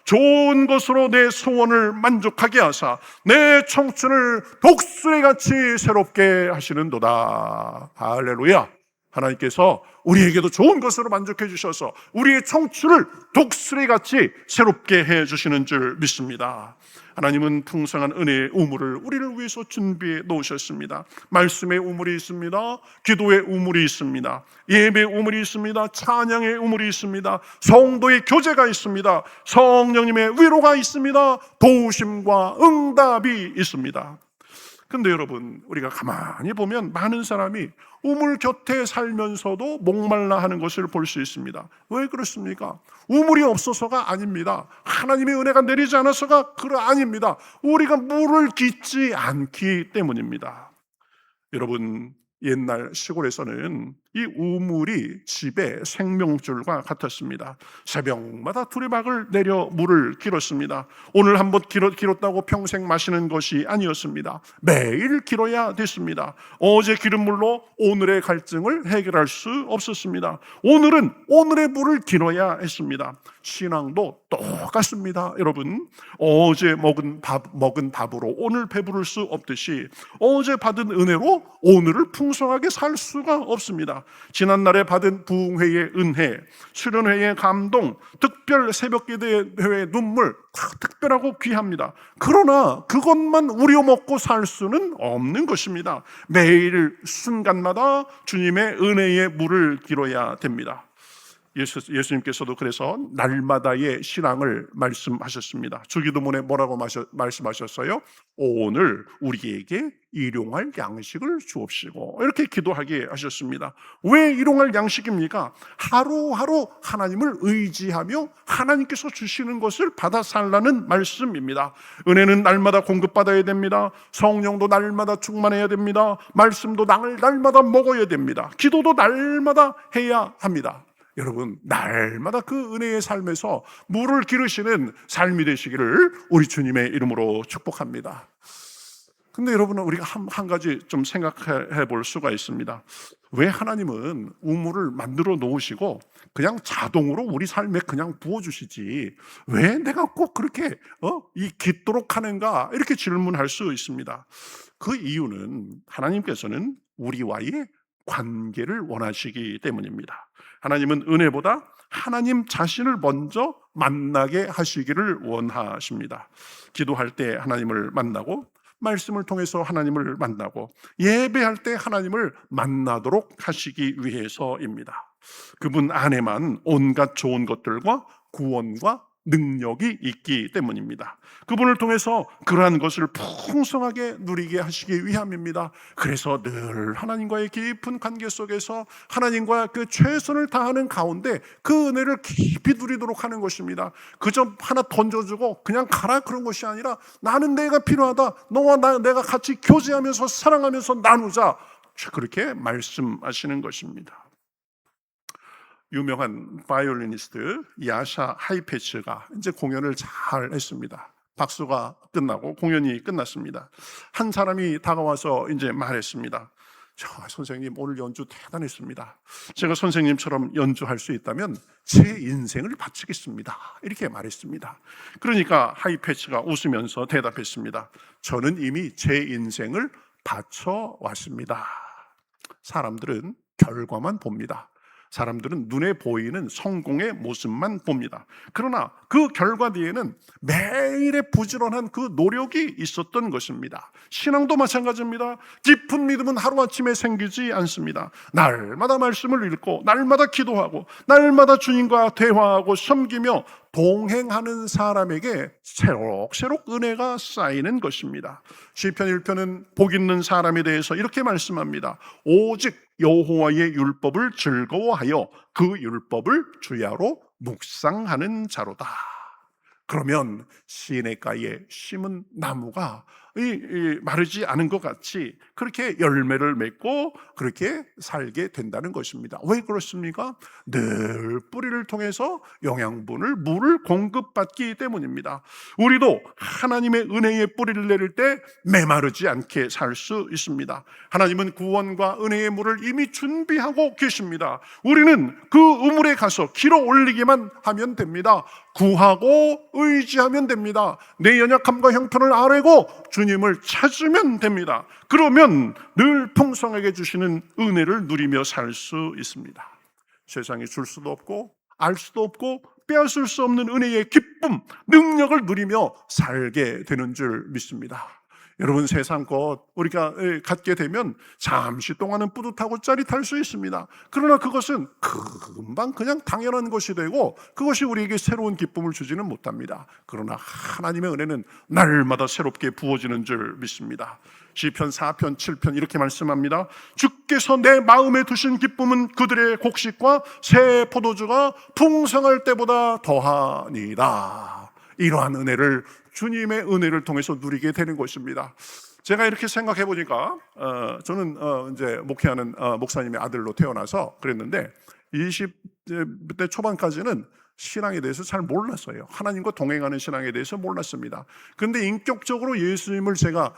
좋은 것으로 내 소원을 만족하게 하사 내 청춘을 독수리같이 새롭게 하시는도다. 할렐루야. 하나님께서 우리에게도 좋은 것으로 만족해 주셔서 우리의 청춘을 독수리같이 새롭게 해 주시는 줄 믿습니다. 하나님은 풍성한 은혜의 우물을 우리를 위해서 준비해 놓으셨습니다. 말씀의 우물이 있습니다. 기도의 우물이 있습니다. 예배의 우물이 있습니다. 찬양의 우물이 있습니다. 성도의 교제가 있습니다. 성령님의 위로가 있습니다. 도우심과 응답이 있습니다. 근데 여러분, 우리가 가만히 보면 많은 사람이 우물 곁에 살면서도 목말라 하는 것을 볼 수 있습니다. 왜 그렇습니까? 우물이 없어서가 아닙니다. 하나님의 은혜가 내리지 않아서가 아닙니다. 우리가 물을 깃지 않기 때문입니다. 여러분, 옛날 시골에서는 이 우물이 집의 생명줄과 같았습니다. 새벽마다 두레박을 내려 물을 길었습니다. 오늘 한번 길었다고 평생 마시는 것이 아니었습니다. 매일 길어야 됐습니다. 어제 기른 물로 오늘의 갈증을 해결할 수 없었습니다. 오늘은 오늘의 물을 길어야 했습니다. 신앙도 똑같습니다. 여러분, 어제 먹은 밥으로 오늘 배부를 수 없듯이 어제 받은 은혜로 오늘을 풍성하게 살 수가 없습니다. 지난날에 받은 부흥회의 은혜, 수련회의 감동, 특별 새벽기도회의 눈물 다 특별하고 귀합니다. 그러나 그것만 우려먹고 살 수는 없는 것입니다. 매일 순간마다 주님의 은혜의 물을 길어야 됩니다. 예수님께서도 그래서 날마다의 신앙을 말씀하셨습니다. 주기도문에 뭐라고 말씀하셨어요? 오늘 우리에게 일용할 양식을 주옵시고, 이렇게 기도하게 하셨습니다. 왜 일용할 양식입니까? 하루하루 하나님을 의지하며 하나님께서 주시는 것을 받아 살라는 말씀입니다. 은혜는 날마다 공급받아야 됩니다. 성령도 날마다 충만해야 됩니다. 말씀도 날마다 먹어야 됩니다. 기도도 날마다 해야 합니다. 여러분, 날마다 그 은혜의 삶에서 물을 기르시는 삶이 되시기를 우리 주님의 이름으로 축복합니다. 근데 여러분, 우리가 한 가지 좀 생각해 볼 수가 있습니다. 왜 하나님은 우물을 만들어 놓으시고 그냥 자동으로 우리 삶에 그냥 부어주시지, 왜 내가 꼭 그렇게 깃도록 하는가, 이렇게 질문할 수 있습니다. 그 이유는 하나님께서는 우리와의 관계를 원하시기 때문입니다. 하나님은 은혜보다 하나님 자신을 먼저 만나게 하시기를 원하십니다. 기도할 때 하나님을 만나고, 말씀을 통해서 하나님을 만나고, 예배할 때 하나님을 만나도록 하시기 위해서입니다. 그분 안에만 온갖 좋은 것들과 구원과 능력이 있기 때문입니다. 그분을 통해서 그러한 것을 풍성하게 누리게 하시기 위함입니다. 그래서 늘 하나님과의 깊은 관계 속에서 하나님과 그 최선을 다하는 가운데 그 은혜를 깊이 누리도록 하는 것입니다. 그저 하나 던져주고 그냥 가라 그런 것이 아니라 나는 내가 필요하다. 너와 내가 같이 교제하면서 사랑하면서 나누자. 그렇게 말씀하시는 것입니다. 유명한 바이올리니스트 야샤 하이페츠가 이제 공연을 잘 했습니다. 박수가 끝나고 공연이 끝났습니다. 한 사람이 다가와서 이제 말했습니다. 선생님 오늘 연주 대단했습니다. 제가 선생님처럼 연주할 수 있다면 제 인생을 바치겠습니다. 이렇게 말했습니다. 그러니까 하이페츠가 웃으면서 대답했습니다. 저는 이미 제 인생을 바쳐왔습니다. 사람들은 결과만 봅니다. 사람들은 눈에 보이는 성공의 모습만 봅니다. 그러나 그 결과 뒤에는 매일의 부지런한 그 노력이 있었던 것입니다. 신앙도 마찬가지입니다. 깊은 믿음은 하루아침에 생기지 않습니다. 날마다 말씀을 읽고 날마다 기도하고 날마다 주님과 대화하고 섬기며 동행하는 사람에게 새록새록 은혜가 쌓이는 것입니다. 시편 1편은 복 있는 사람에 대해서 이렇게 말씀합니다. 오직 여호와의 율법을 즐거워하여 그 율법을 주야로 묵상하는 자로다. 그러면 시냇가에 심은 나무가 마르지 않은 것 같이 그렇게 열매를 맺고 그렇게 살게 된다는 것입니다. 왜 그렇습니까? 늘 뿌리를 통해서 영양분을 물을 공급받기 때문입니다. 우리도 하나님의 은혜의 뿌리를 내릴 때 메마르지 않게 살 수 있습니다. 하나님은 구원과 은혜의 물을 이미 준비하고 계십니다. 우리는 그 우물에 가서 길어 올리기만 하면 됩니다. 구하고 의지하면 됩니다. 내 연약함과 형편을 아뢰고 주님을 찾으면 됩니다. 그러면 늘 풍성하게 주시는 은혜를 누리며 살 수 있습니다. 세상에 줄 수도 없고 알 수도 없고 빼앗을 수 없는 은혜의 기쁨, 능력을 누리며 살게 되는 줄 믿습니다. 여러분 세상 것 우리가 갖게 되면 잠시 동안은 뿌듯하고 짜릿할 수 있습니다. 그러나 그것은 금방 그냥 당연한 것이 되고 그것이 우리에게 새로운 기쁨을 주지는 못합니다. 그러나 하나님의 은혜는 날마다 새롭게 부어지는 줄 믿습니다. 시편 4편 7편 이렇게 말씀합니다. 주께서 내 마음에 두신 기쁨은 그들의 곡식과 새 포도주가 풍성할 때보다 더하니라. 이러한 은혜를 주님의 은혜를 통해서 누리게 되는 것입니다. 제가 이렇게 생각해 보니까 저는 이제 목회하는 목사님의 아들로 태어나서 그랬는데 20대 초반까지는 신앙에 대해서 잘 몰랐어요. 하나님과 동행하는 신앙에 대해서 몰랐습니다. 그런데 인격적으로 예수님을 제가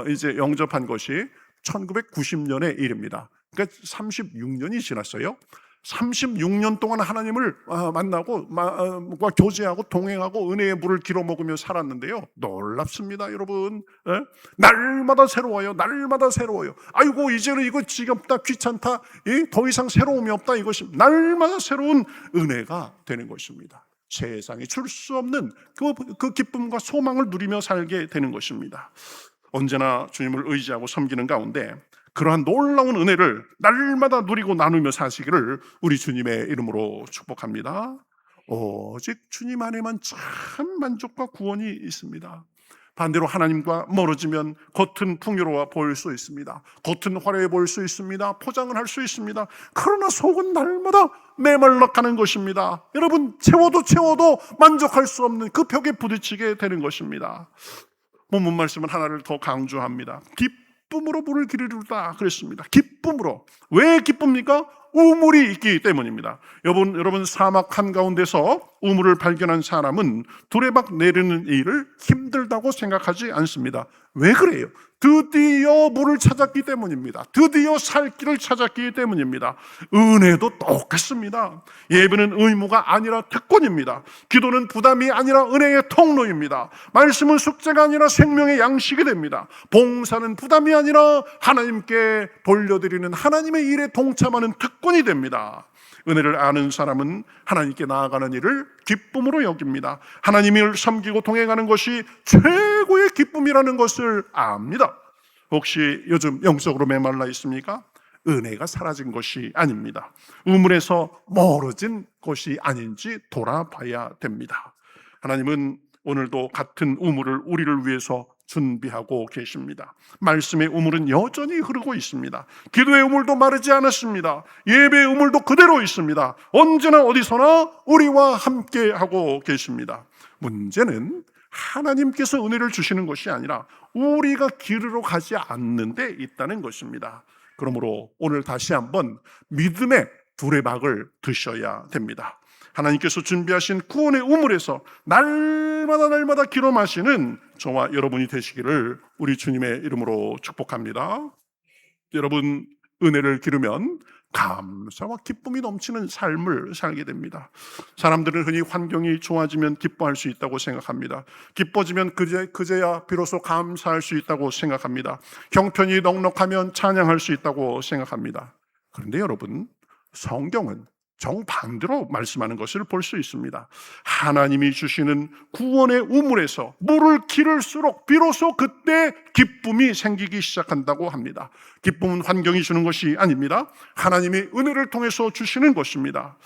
이제 영접한 것이 1990년의 일입니다. 그러니까 36년이 지났어요. 36년 동안 하나님을 만나고 교제하고 동행하고 은혜의 물을 길어 먹으며 살았는데요. 놀랍습니다, 여러분. 날마다 새로워요. 날마다 새로워요. 아이고 이제는 이거 지겹다, 귀찮다, 더 이상 새로움이 없다. 이것이 날마다 새로운 은혜가 되는 것입니다. 세상에 줄 수 없는 그 기쁨과 소망을 누리며 살게 되는 것입니다. 언제나 주님을 의지하고 섬기는 가운데 그러한 놀라운 은혜를 날마다 누리고 나누며 사시기를 우리 주님의 이름으로 축복합니다. 오직 주님 안에만 참 만족과 구원이 있습니다. 반대로 하나님과 멀어지면 겉은 풍요로워 보일 수 있습니다. 겉은 화려해 보일 수 있습니다. 포장을 할 수 있습니다. 그러나 속은 날마다 메말라가는 것입니다. 여러분 채워도 만족할 수 없는 그 벽에 부딪히게 되는 것입니다. 본문 말씀은 하나를 더 강조합니다. 기쁨으로 물을 기르리로다 그랬습니다. 기쁨으로. 왜 기쁩니까? 우물이 있기 때문입니다. 여러분 사막 한가운데서 우물을 발견한 사람은 두레박 내리는 일을 힘들다고 생각하지 않습니다. 왜 그래요? 드디어 물을 찾았기 때문입니다. 드디어 살 길을 찾았기 때문입니다. 은혜도 똑같습니다. 예배는 의무가 아니라 특권입니다. 기도는 부담이 아니라 은혜의 통로입니다. 말씀은 숙제가 아니라 생명의 양식이 됩니다. 봉사는 부담이 아니라 하나님께 돌려드리는 하나님의 일에 동참하는 특권이 됩니다. 은혜를 아는 사람은 하나님께 나아가는 일을 기쁨으로 여깁니다. 하나님을 섬기고 동행하는 것이 최고의 기쁨이라는 것을 압니다. 혹시 요즘 영적으로 메말라 있습니까? 은혜가 사라진 것이 아닙니다. 우물에서 멀어진 것이 아닌지 돌아봐야 됩니다. 하나님은 오늘도 같은 우물을 우리를 위해서 준비하고 계십니다. 말씀의 우물은 여전히 흐르고 있습니다. 기도의 우물도 마르지 않았습니다. 예배의 우물도 그대로 있습니다. 언제나 어디서나 우리와 함께 하고 계십니다. 문제는 하나님께서 은혜를 주시는 것이 아니라 우리가 기르러 가지 않는 데 있다는 것입니다. 그러므로 오늘 다시 한번 믿음의 두레박을 드셔야 됩니다. 하나님께서 준비하신 구원의 우물에서 날마다 기로 마시는 저와 여러분이 되시기를 우리 주님의 이름으로 축복합니다. 여러분, 은혜를 기르면 감사와 기쁨이 넘치는 삶을 살게 됩니다. 사람들은 흔히 환경이 좋아지면 기뻐할 수 있다고 생각합니다. 기뻐지면 그제야 비로소 감사할 수 있다고 생각합니다. 형편이 넉넉하면 찬양할 수 있다고 생각합니다. 그런데 여러분, 성경은 정반대로 말씀하는 것을 볼 수 있습니다. 하나님이 주시는 구원의 우물에서 물을 기를수록 비로소 그때 기쁨이 생기기 시작한다고 합니다. 기쁨은 환경이 주는 것이 아닙니다. 하나님의 은혜를 통해서 주시는 것입니다.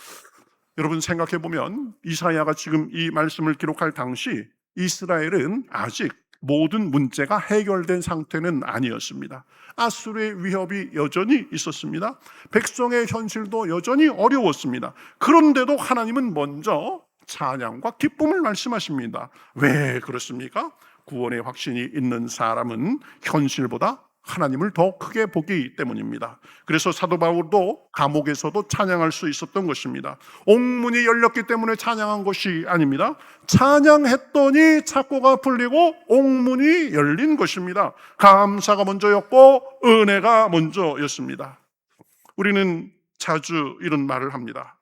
여러분, 생각해 보면 이사야가 지금 이 말씀을 기록할 당시 이스라엘은 아직 모든 문제가 해결된 상태는 아니었습니다. 아수르의 위협이 여전히 있었습니다. 백성의 현실도 여전히 어려웠습니다. 그런데도 하나님은 먼저 찬양과 기쁨을 말씀하십니다. 왜 그렇습니까? 구원의 확신이 있는 사람은 현실보다 하나님을 더 크게 보기 때문입니다. 그래서 사도 바울도 감옥에서도 찬양할 수 있었던 것입니다. 옥문이 열렸기 때문에 찬양한 것이 아닙니다. 찬양했더니 착고가 풀리고 옥문이 열린 것입니다. 감사가 먼저였고 은혜가 먼저였습니다. 우리는 자주 이런 말을 합니다.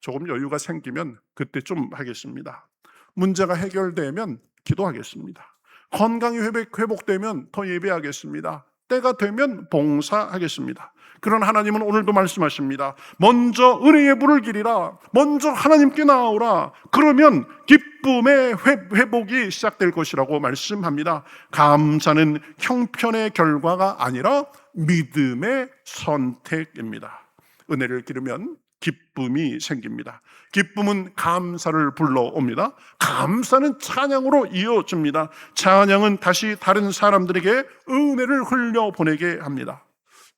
조금 여유가 생기면 그때 좀 하겠습니다. 문제가 해결되면 기도하겠습니다. 건강이 회복되면 더 예배하겠습니다. 때가 되면 봉사하겠습니다. 그런 하나님은 오늘도 말씀하십니다. 먼저 은혜의 불을 기리라. 먼저 하나님께 나오라. 그러면 기쁨의 회복이 시작될 것이라고 말씀합니다. 감사는 형편의 결과가 아니라 믿음의 선택입니다. 은혜를 기르면 기쁨이 생깁니다. 기쁨은 감사를 불러옵니다. 감사는 찬양으로 이어집니다. 찬양은 다시 다른 사람들에게 은혜를 흘려보내게 합니다.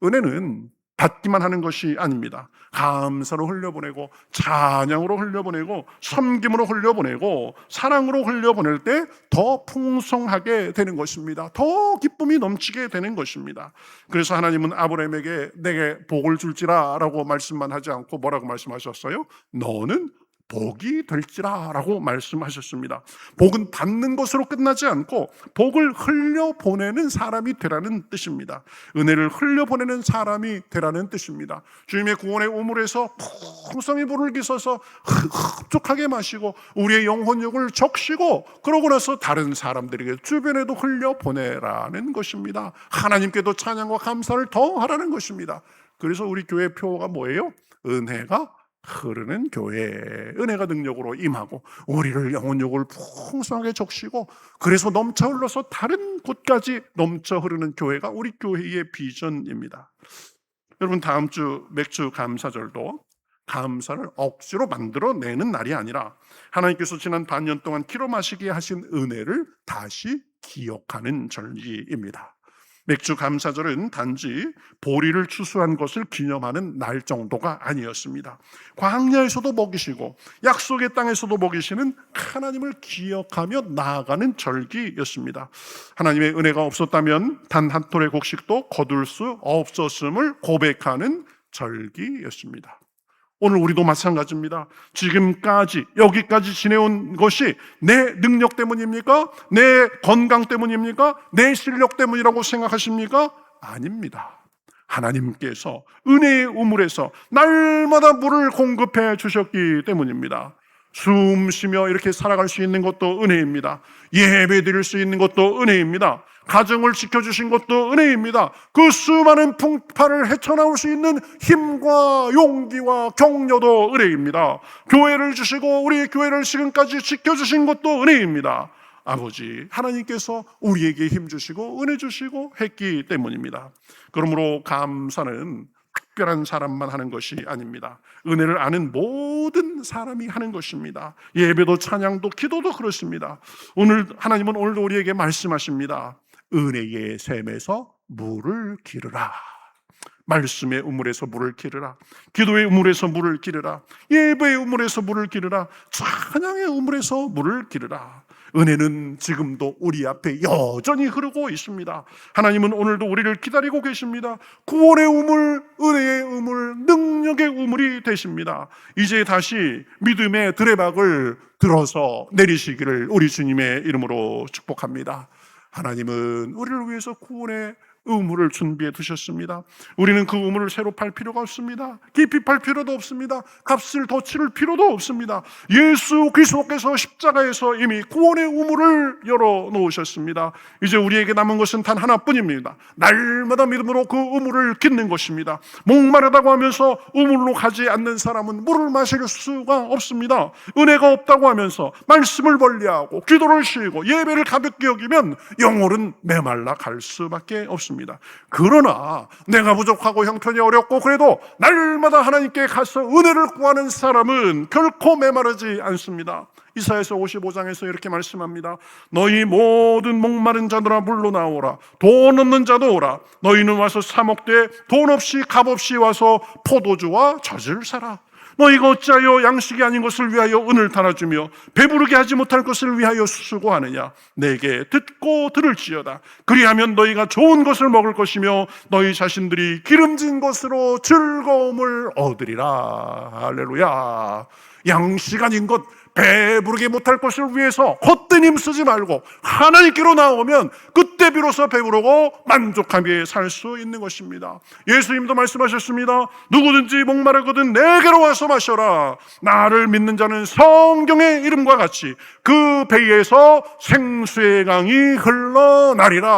은혜는 받기만 하는 것이 아닙니다. 감사로 흘려보내고 찬양으로 흘려보내고 섬김으로 흘려보내고 사랑으로 흘려보낼 때 더 풍성하게 되는 것입니다. 더 기쁨이 넘치게 되는 것입니다. 그래서 하나님은 아브라함에게 내게 복을 줄지라 라고 말씀만 하지 않고 뭐라고 말씀하셨어요? 너는 복이 될지라 라고 말씀하셨습니다. 복은 받는 것으로 끝나지 않고 복을 흘려보내는 사람이 되라는 뜻입니다. 은혜를 흘려보내는 사람이 되라는 뜻입니다. 주님의 구원의 우물에서 풍성히 물을 기서서 흡족하게 마시고 우리의 영혼력을 적시고 그러고 나서 다른 사람들에게 주변에도 흘려보내라는 것입니다. 하나님께도 찬양과 감사를 더 하라는 것입니다. 그래서 우리 교회 표어가 뭐예요? 은혜가 흐르는 교회, 은혜가 능력으로 임하고 우리를 영혼력을 풍성하게 적시고 그래서 넘쳐 흘러서 다른 곳까지 넘쳐 흐르는 교회가 우리 교회의 비전입니다. 여러분, 다음 주 맥주 감사절도 감사를 억지로 만들어내는 날이 아니라 하나님께서 지난 반년 동안 키로 마시게 하신 은혜를 다시 기억하는 절기입니다. 맥주 감사절은 단지 보리를 추수한 것을 기념하는 날 정도가 아니었습니다. 광야에서도 먹이시고 약속의 땅에서도 먹이시는 하나님을 기억하며 나아가는 절기였습니다. 하나님의 은혜가 없었다면 단 한 톨의 곡식도 거둘 수 없었음을 고백하는 절기였습니다. 오늘 우리도 마찬가지입니다. 지금까지 여기까지 지내온 것이 내 능력 때문입니까? 내 건강 때문입니까? 내 실력 때문이라고 생각하십니까? 아닙니다. 하나님께서 은혜의 우물에서 날마다 물을 공급해 주셨기 때문입니다. 숨 쉬며 이렇게 살아갈 수 있는 것도 은혜입니다. 예배 드릴 수 있는 것도 은혜입니다. 가정을 지켜주신 것도 은혜입니다. 그 수많은 풍파를 헤쳐나올 수 있는 힘과 용기와 격려도 은혜입니다. 교회를 주시고 우리 교회를 지금까지 지켜주신 것도 은혜입니다. 아버지 하나님께서 우리에게 힘 주시고 은혜 주시고 했기 때문입니다. 그러므로 감사는 특별한 사람만 하는 것이 아닙니다. 은혜를 아는 모든 사람이 하는 것입니다. 예배도 찬양도 기도도 그렇습니다. 오늘 하나님은 오늘도 우리에게 말씀하십니다. 은혜의 샘에서 물을 기르라. 말씀의 우물에서 물을 기르라. 기도의 우물에서 물을 기르라. 예배의 우물에서 물을 기르라. 찬양의 우물에서 물을 기르라. 은혜는 지금도 우리 앞에 여전히 흐르고 있습니다. 하나님은 오늘도 우리를 기다리고 계십니다. 구원의 우물, 은혜의 우물, 능력의 우물이 되십니다. 이제 다시 믿음의 드레박을 들어서 내리시기를 우리 주님의 이름으로 축복합니다. 하나님은 우리를 위해서 구원의 우물을 준비해 두셨습니다. 우리는 그 우물을 새로 팔 필요가 없습니다. 깊이 팔 필요도 없습니다. 값을 더 치를 필요도 없습니다. 예수 그리스도께서 십자가에서 이미 구원의 우물을 열어 놓으셨습니다. 이제 우리에게 남은 것은 단 하나뿐입니다. 날마다 믿음으로 그 우물을 깃는 것입니다. 목마르다고 하면서 우물로 가지 않는 사람은 물을 마실 수가 없습니다. 은혜가 없다고 하면서 말씀을 멀리하고 기도를 쉬고 예배를 가볍게 여기면 영혼은 메말라 갈 수밖에 없습니다. 그러나 내가 부족하고 형편이 어렵고 그래도 날마다 하나님께 가서 은혜를 구하는 사람은 결코 메마르지 않습니다. 이사야서 55장에서 이렇게 말씀합니다. 너희 모든 목마른 자들아 물로 나오라. 돈 없는 자도 오라. 너희는 와서 사먹되 돈 없이 값 없이 와서 포도주와 젖을 사라. 너희가 어찌하여 양식이 아닌 것을 위하여 은을 달아주며 배부르게 하지 못할 것을 위하여 수고하느냐. 내게 듣고 들을지어다. 그리하면 너희가 좋은 것을 먹을 것이며 너희 자신들이 기름진 것으로 즐거움을 얻으리라. 할렐루야. 양식 아닌 것, 배부르게 못할 것을 위해서 헛된 힘 쓰지 말고 하나님께로 나오면 그때 비로소 배부르고 만족하게 살 수 있는 것입니다. 예수님도 말씀하셨습니다. 누구든지 목마르거든 내게로 와서 마셔라. 나를 믿는 자는 성경의 이름과 같이 그 배에서 생수의 강이 흘러나리라.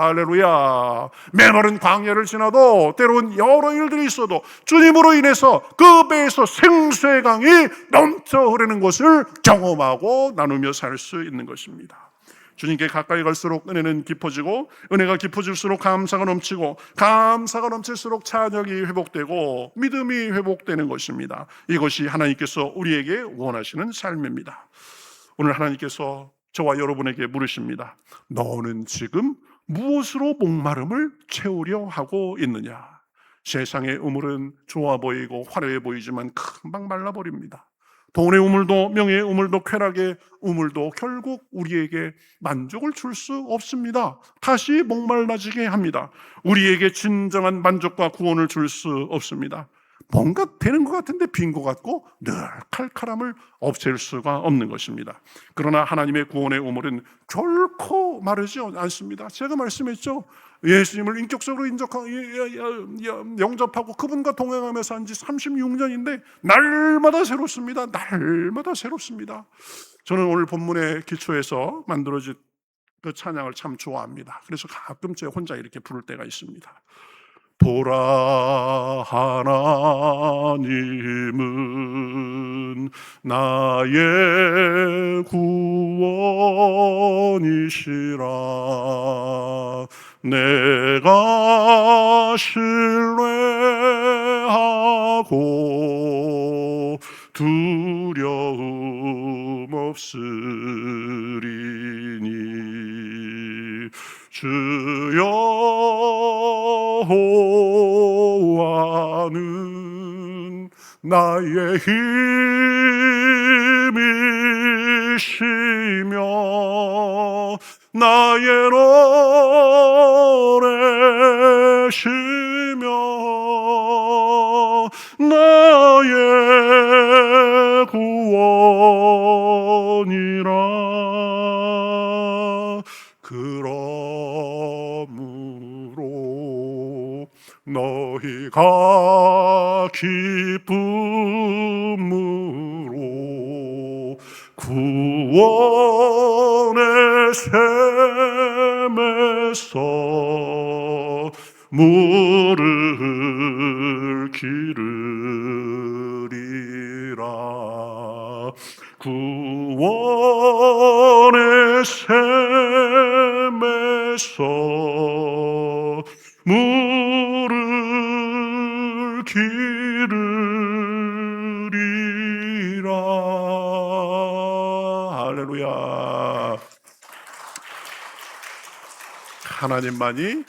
할렐루야. 메마른 광야를 지나도 때로는 여러 일들이 있어도 주님으로 인해서 그 배에서 생수의 강이 넘쳐 흐르는 것을 경험하고 나누며 살 수 있는 것입니다. 주님께 가까이 갈수록 은혜는 깊어지고 은혜가 깊어질수록 감사가 넘치고 감사가 넘칠수록 찬양이 회복되고 믿음이 회복되는 것입니다. 이것이 하나님께서 우리에게 원하시는 삶입니다. 오늘 하나님께서 저와 여러분에게 물으십니다. 너는 지금 무엇으로 목마름을 채우려 하고 있느냐? 세상의 우물은 좋아 보이고 화려해 보이지만 금방 말라버립니다. 돈의 우물도 명예의 우물도 쾌락의 우물도 결국 우리에게 만족을 줄 수 없습니다. 다시 목말라지게 합니다. 우리에게 진정한 만족과 구원을 줄 수 없습니다. 뭔가 되는 것 같은데 빈 것 같고 늘 칼칼함을 없앨 수가 없는 것입니다. 그러나 하나님의 구원의 우물은 결코 마르지 않습니다. 제가 말씀했죠. 예수님을 인격적으로 영접하고 그분과 동행하며 산 지 36년인데 날마다 새롭습니다. 날마다 새롭습니다. 저는 오늘 본문의 기초에서 만들어진 그 찬양을 참 좋아합니다. 그래서 가끔 제 혼자 이렇게 부를 때가 있습니다. 보라 하나님은 나의 구원이시라. 내가 신뢰하고 두려움 없으리니 주 여호와는 나의 힘이시며 나의 노래시며 나의 구원이라. 그러므로 너희가 기쁨으로 구원의 샘에서 물을 기르리라. 구원의 샘에서 물을 하나님만이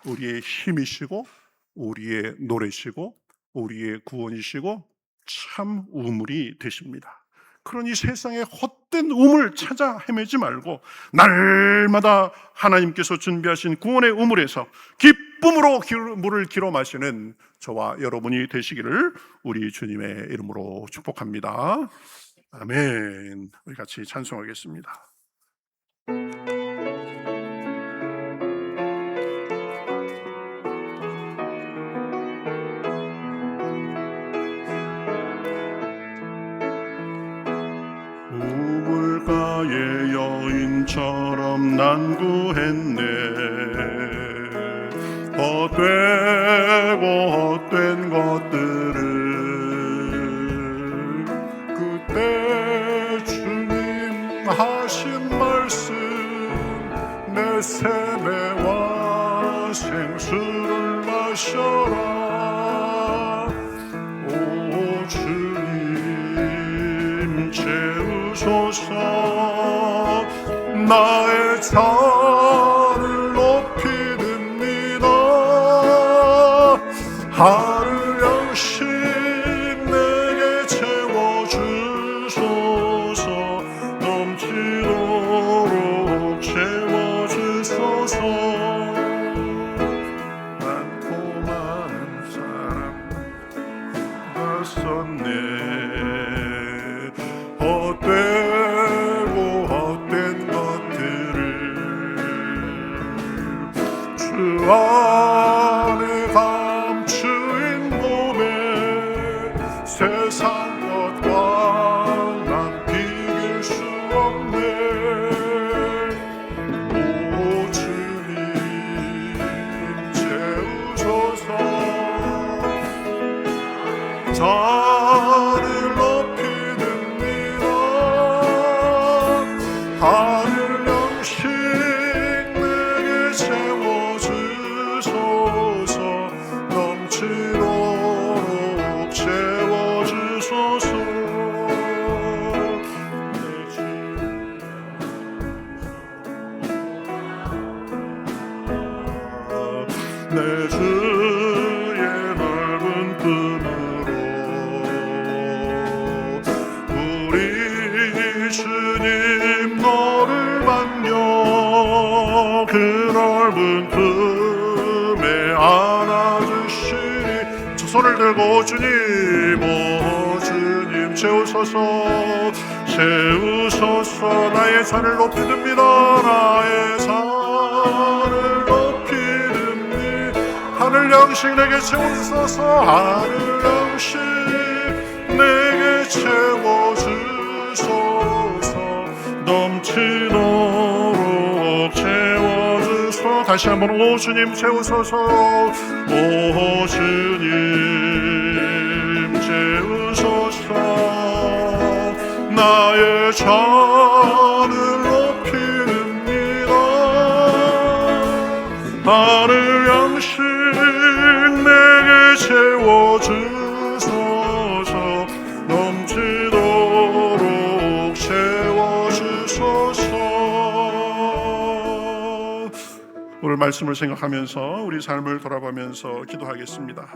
우리의 힘이시고 우리의 노래시고 우리의 구원이시고 참 우물이 되십니다. 그러니 세상의 헛된 우물 찾아 헤매지 말고 날마다 하나님께서 준비하신 구원의 우물에서 기쁨으로 물을 길어 마시는 저와 여러분이 되시기를 우리 주님의 이름으로 축복합니다. 아멘. 우리 같이 찬송하겠습니다. 우물가의 여인처럼 난구했네. 헛되고 헛된 것들을 그때 주님 하신 말씀 내 세매와 생수를 마셔라. 오 주님 채우소서. 나의 잔을 높이듭니다. 하루 양식 내게 채워주소서. 넘치도록 채워주소서. 많고 많은 사랑 썼네. 헛되고 헛된 것들을 주 안에 감추인 몸에 세상 것과 난 비길 수 없네. 오 주님 채우소서. 잔을 높이듭니다. 하늘 양식 내게 채워주소서. 넘치도록 채워주소서. 내 주의 넓은 품으로 우리 주님 너를 만져 그 넓은 품에 안아주시니. 두 손을 들고 주님, 오 주님 채우소서. 채우소서. 나의 잔을 높이듭니다. 나의 잔을 높이듭니다. 하늘 양식 내게 채워주소서. 하늘 양식 내게 채워주소서. 넘치도록 채워주소서. 다시 한번 오 주님 채우소서. 오 주님 채우소서. 나의 잔을 높이듭니다. 하늘 양식 내게 채워주소서. 넘치도록 채워주소서. 오늘 말씀을 생각하면서 우리 삶을 돌아보면서 기도하겠습니다.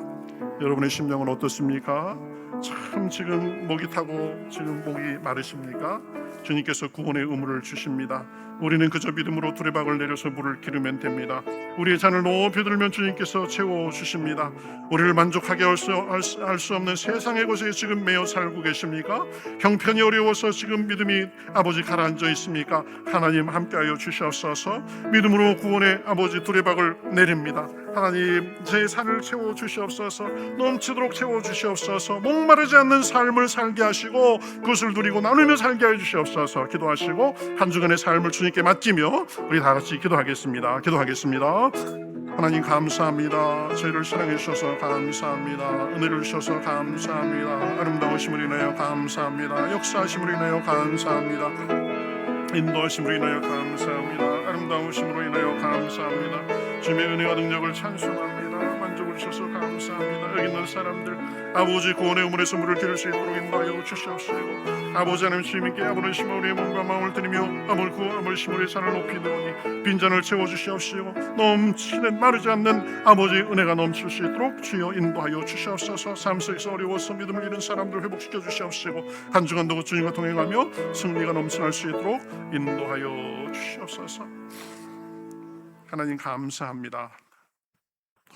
여러분의 심령은 어떻습니까? 참 지금 목이 타고 지금 목이 마르십니까? 주님께서 구원의 우물을 주십니다. 우리는 그저 믿음으로 두레박을 내려서 물을 기르면 됩니다. 우리의 잔을 높이 들면 주님께서 채워주십니다. 우리를 만족하게 할 수 없는 세상의 곳에 지금 매여 살고 계십니까? 형편이 어려워서 지금 믿음이 아버지 가라앉아 있습니까? 하나님 함께하여 주시옵소서. 믿음으로 구원의 아버지 두레박을 내립니다. 하나님 제 산을 채워주시옵소서. 넘치도록 채워주시옵소서. 목마르지 않는 삶을 살게 하시고 그것을 누리고 나누며 살게 해주시옵소서. 기도하시고 한 주간의 삶을 주님께 맡기며 우리 다 같이 기도하겠습니다. 하나님 감사합니다. 저희를 사랑해 주셔서 감사합니다. 은혜를 주셔서 감사합니다. 아름다우심을 인하여 감사합니다. 역사하심을 인하여 감사합니다. 인도하심으로 인하여 감사합니다. 아름다우심으로 인하여 감사합니다. 주님의 은혜와 능력을 찬송합니다. 만족을 주셔서 감사합니다. 여기 있는 사람들 아버지 구원의 우물에서 물을 드릴 수 있도록 인도하여 주시옵시고, 아버지 하나님 주님께 아버지 심어 우리의 몸과 마음을 드리며 아버지 심어 우리의 산을 높이되오니 빈잔을 채워주시옵시고, 넘치는 마르지 않는 아버지 은혜가 넘칠 수 있도록 주여 인도하여 주시옵소서. 삶 속에서 어려워서 믿음을 잃은 사람들 회복시켜 주시옵시고, 한 주간도 주님과 동행하며 승리가 넘쳐날 수 있도록 인도하여 주시옵소서. 하나님 감사합니다.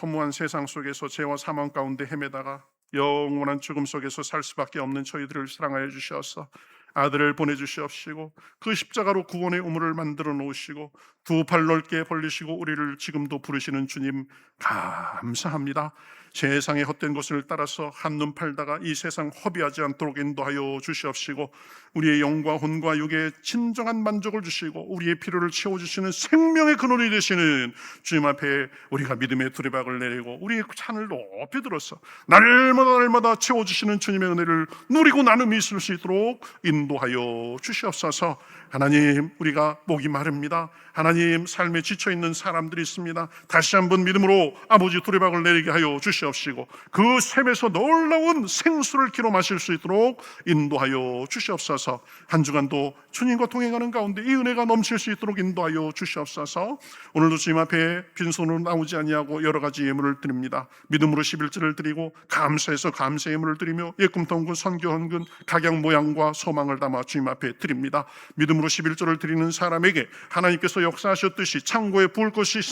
허무한 세상 속에서 죄와 사망 가운데 헤매다가 영원한 죽음 속에서 살 수밖에 없는 저희들을 사랑하여 주셔서 아들을 보내주시옵시고, 그 십자가로 구원의 우물을 만들어 놓으시고 두 팔 넓게 벌리시고 우리를 지금도 부르시는 주님 감사합니다. 세상의 헛된 것을 따라서 한눈 팔다가 이 세상 허비하지 않도록 인도하여 주시옵시고, 우리의 영과 혼과 육의 진정한 만족을 주시고 우리의 필요를 채워주시는 생명의 근원이 되시는 주님 앞에 우리가 믿음의 두레박을 내리고 우리의 찬을 높이 들어서 날마다 채워주시는 주님의 은혜를 누리고 나눔이 있을 수 있도록 인도하여 주시옵소서. 하나님, 우리가 목이 마릅니다. 하나님, 삶에 지쳐있는 사람들이 있습니다. 다시 한번 믿음으로 아버지 두레박을 내리게 하여 주시옵시고, 그 샘에서 놀라운 생수를 기로 마실 수 있도록 인도하여 주시옵소서. 한 주간도 주님과 동행하는 가운데 이 은혜가 넘칠 수 있도록 인도하여 주시옵소서. 오늘도 주님 앞에 빈손으로 나오지 아니하고 여러 가지 예물을 드립니다. 믿음으로 11조를 드리고 감사해서 감사 예물을 드리며 예금통금, 선교헌금, 각양 모양과 소망을 담아 주님 앞에 드립니다. 믿음으로 11조를 드리는 사람에게 하나님께서 역사하셨듯이 창고에 부을 것이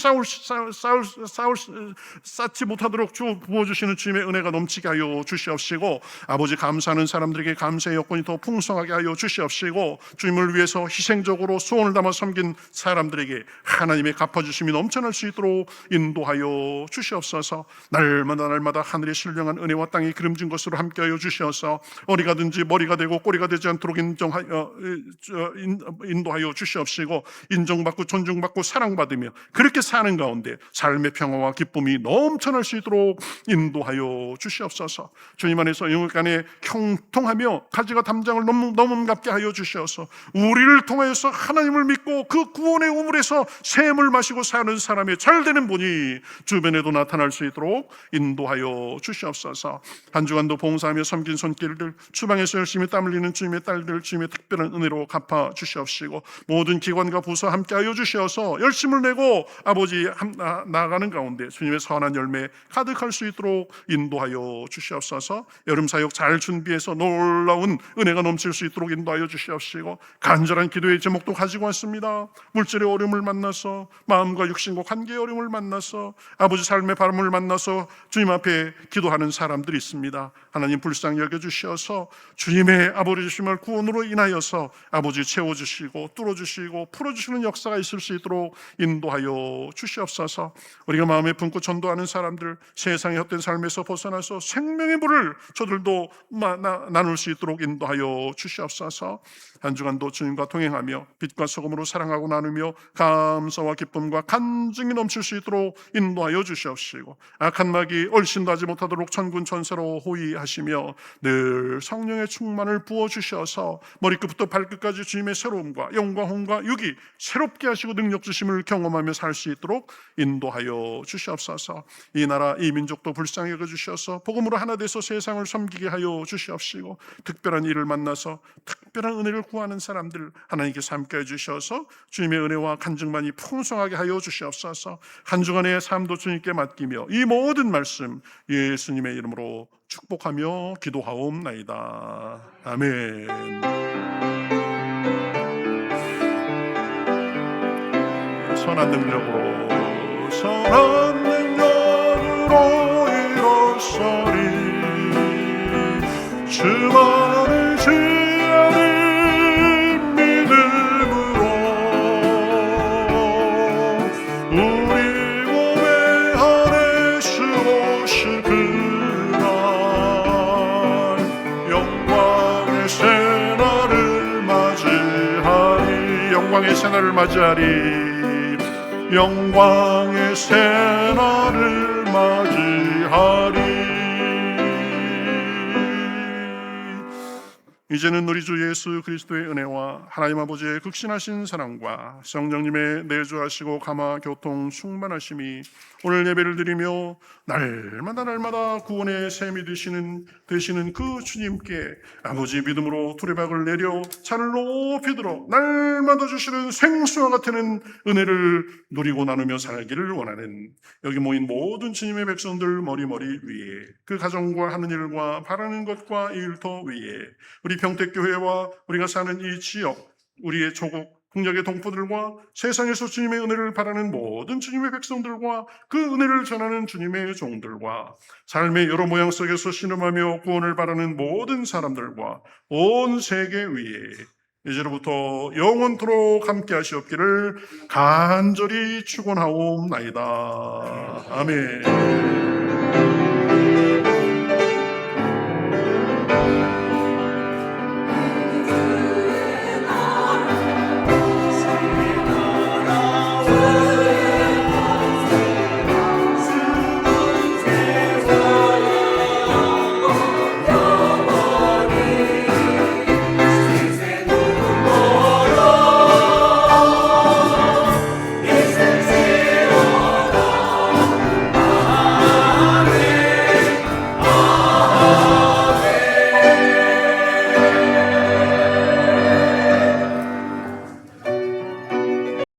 쌓지 못하도록 부어주시는 주님의 은혜가 넘치게 하여 주시옵시고, 아버지 감사하는 사람들에게 감사의 여건이 더 풍성하게 하여 주시옵시고, 주님을 위해서 희생적으로 소원을 담아 섬긴 사람들에게 하나님의 갚아주심이 넘쳐날 수 있도록 인도하여 주시옵소서. 날마다 하늘의 신령한 은혜와 땅이 기름진 것으로 함께하여 주시어서 어리가 든지 머리가 되고 꼬리가 되지 않도록 인도하여 주시옵시고, 인정받고 존중받고 사랑받으며 그렇게 사는 가운데 삶의 평화와 기쁨이 넘쳐날 수 있도록 인도하여 주시옵소서. 주님 안에서 영육간에 형통하며 가지가 담장을 넘음갑게 하여 주시어서 우리를 통하여서 하나님을 믿고 그 구원의 우물에서 샘을 마시고 사는 사람의 잘되는 분이 주변에도 나타날 수 있도록 인도하여 주시옵소서. 한 주간도 봉사하며 섬긴 손길들, 주방에서 열심히 땀 흘리는 주님의 딸들 주님의 특별한 은혜로 갚아 주시옵시고, 모든 기관과 부서 함께하여 주시어서 열심을 내고 아버지 나아가는 가운데 주님의 선한 열매 가득할 수 있도록 인도하여 주시옵소서. 여름 사역 잘 준비해서 놀라운 은혜가 넘칠 수 있도록 인도하여 주시옵시고, 간절한 기도의 제목도 가지고 왔습니다. 물질의 어려움을 만나서, 마음과 육신과 관계의 어려움을 만나서, 아버지 삶의 바람을 만나서 주님 앞에 기도하는 사람들이 있습니다. 하나님 불쌍히 여겨주시어서 주님의 아버지 주심을 구원으로 인하여서 아버지 채워주시고 뚫어주시고 풀어주시는 역사가 있을 수 있도록 인도하여 주시옵소서. 우리가 마음에 품고 전도하는 사람들, 세상의 헛된 삶에서 벗어나서 생명의 물을 저들도 나눌 수 있도록 인도하여 주시옵소서. 한 주간도 주님과 동행하며 빛과 소금으로 사랑하고 나누며 감사와 기쁨과 간증이 넘칠 수 있도록 인도하여 주시옵시고, 악한 마귀 얼씬도 하지 못하도록 천군 천사로 호위하시며 늘 성령의 충만을 부어주셔서 머리끝부터 발끝까지 주님의 새로움과 영과 혼과 육이 새롭게 하시고 능력 주심을 경험하며 살 수 있도록 인도하여 주시옵소서. 이 나라 이 민족도 불쌍히 여겨주셔서 복음으로 하나 돼서 세상을 섬기게 하여 주시옵시고, 특별한 일을 만나서 특별한 은혜를 구하는 사람들 하나님께서 함께해 주셔서 주님의 은혜와 간증만이 풍성하게 하여 주시옵소서. 한 주간의 삶도 주님께 맡기며 이 모든 말씀 예수님의 이름으로 축복하며 기도하옵나이다. 아멘. 선한 능력으로 일어서리 주만을 지하는 믿음으로 우리 몸에 안에 주오신 그날 영광의 새날을 맞이하리. 영광의 새날을 맞이하리. 영광의 새날을 맞이하리. 이제는 우리 주 예수 그리스도의 은혜와 하나님 아버지의 극신하신 사랑과 성령님의 내주하시고 감화 교통 충만하심이 오늘 예배를 드리며 날마다 구원의 샘이 되시는 그 주님께 아버지 믿음으로 두레박을 내려 잔을 높이 들어 날마다 주시는 생수와 같은 은혜를 누리고 나누며 살기를 원하는 여기 모인 모든 주님의 백성들 머리 위에 그 가정과 하는 일과 바라는 것과 이 일터 위에 우리 평택교회와 우리가 사는 이 지역, 우리의 조국, 국력의 동포들과 세상에서 주님의 은혜를 바라는 모든 주님의 백성들과 그 은혜를 전하는 주님의 종들과 삶의 여러 모양 속에서 신음하며 구원을 바라는 모든 사람들과 온 세계 위에 이제로부터 영원토록 함께 하시옵기를 간절히 축원하옵나이다. 아멘.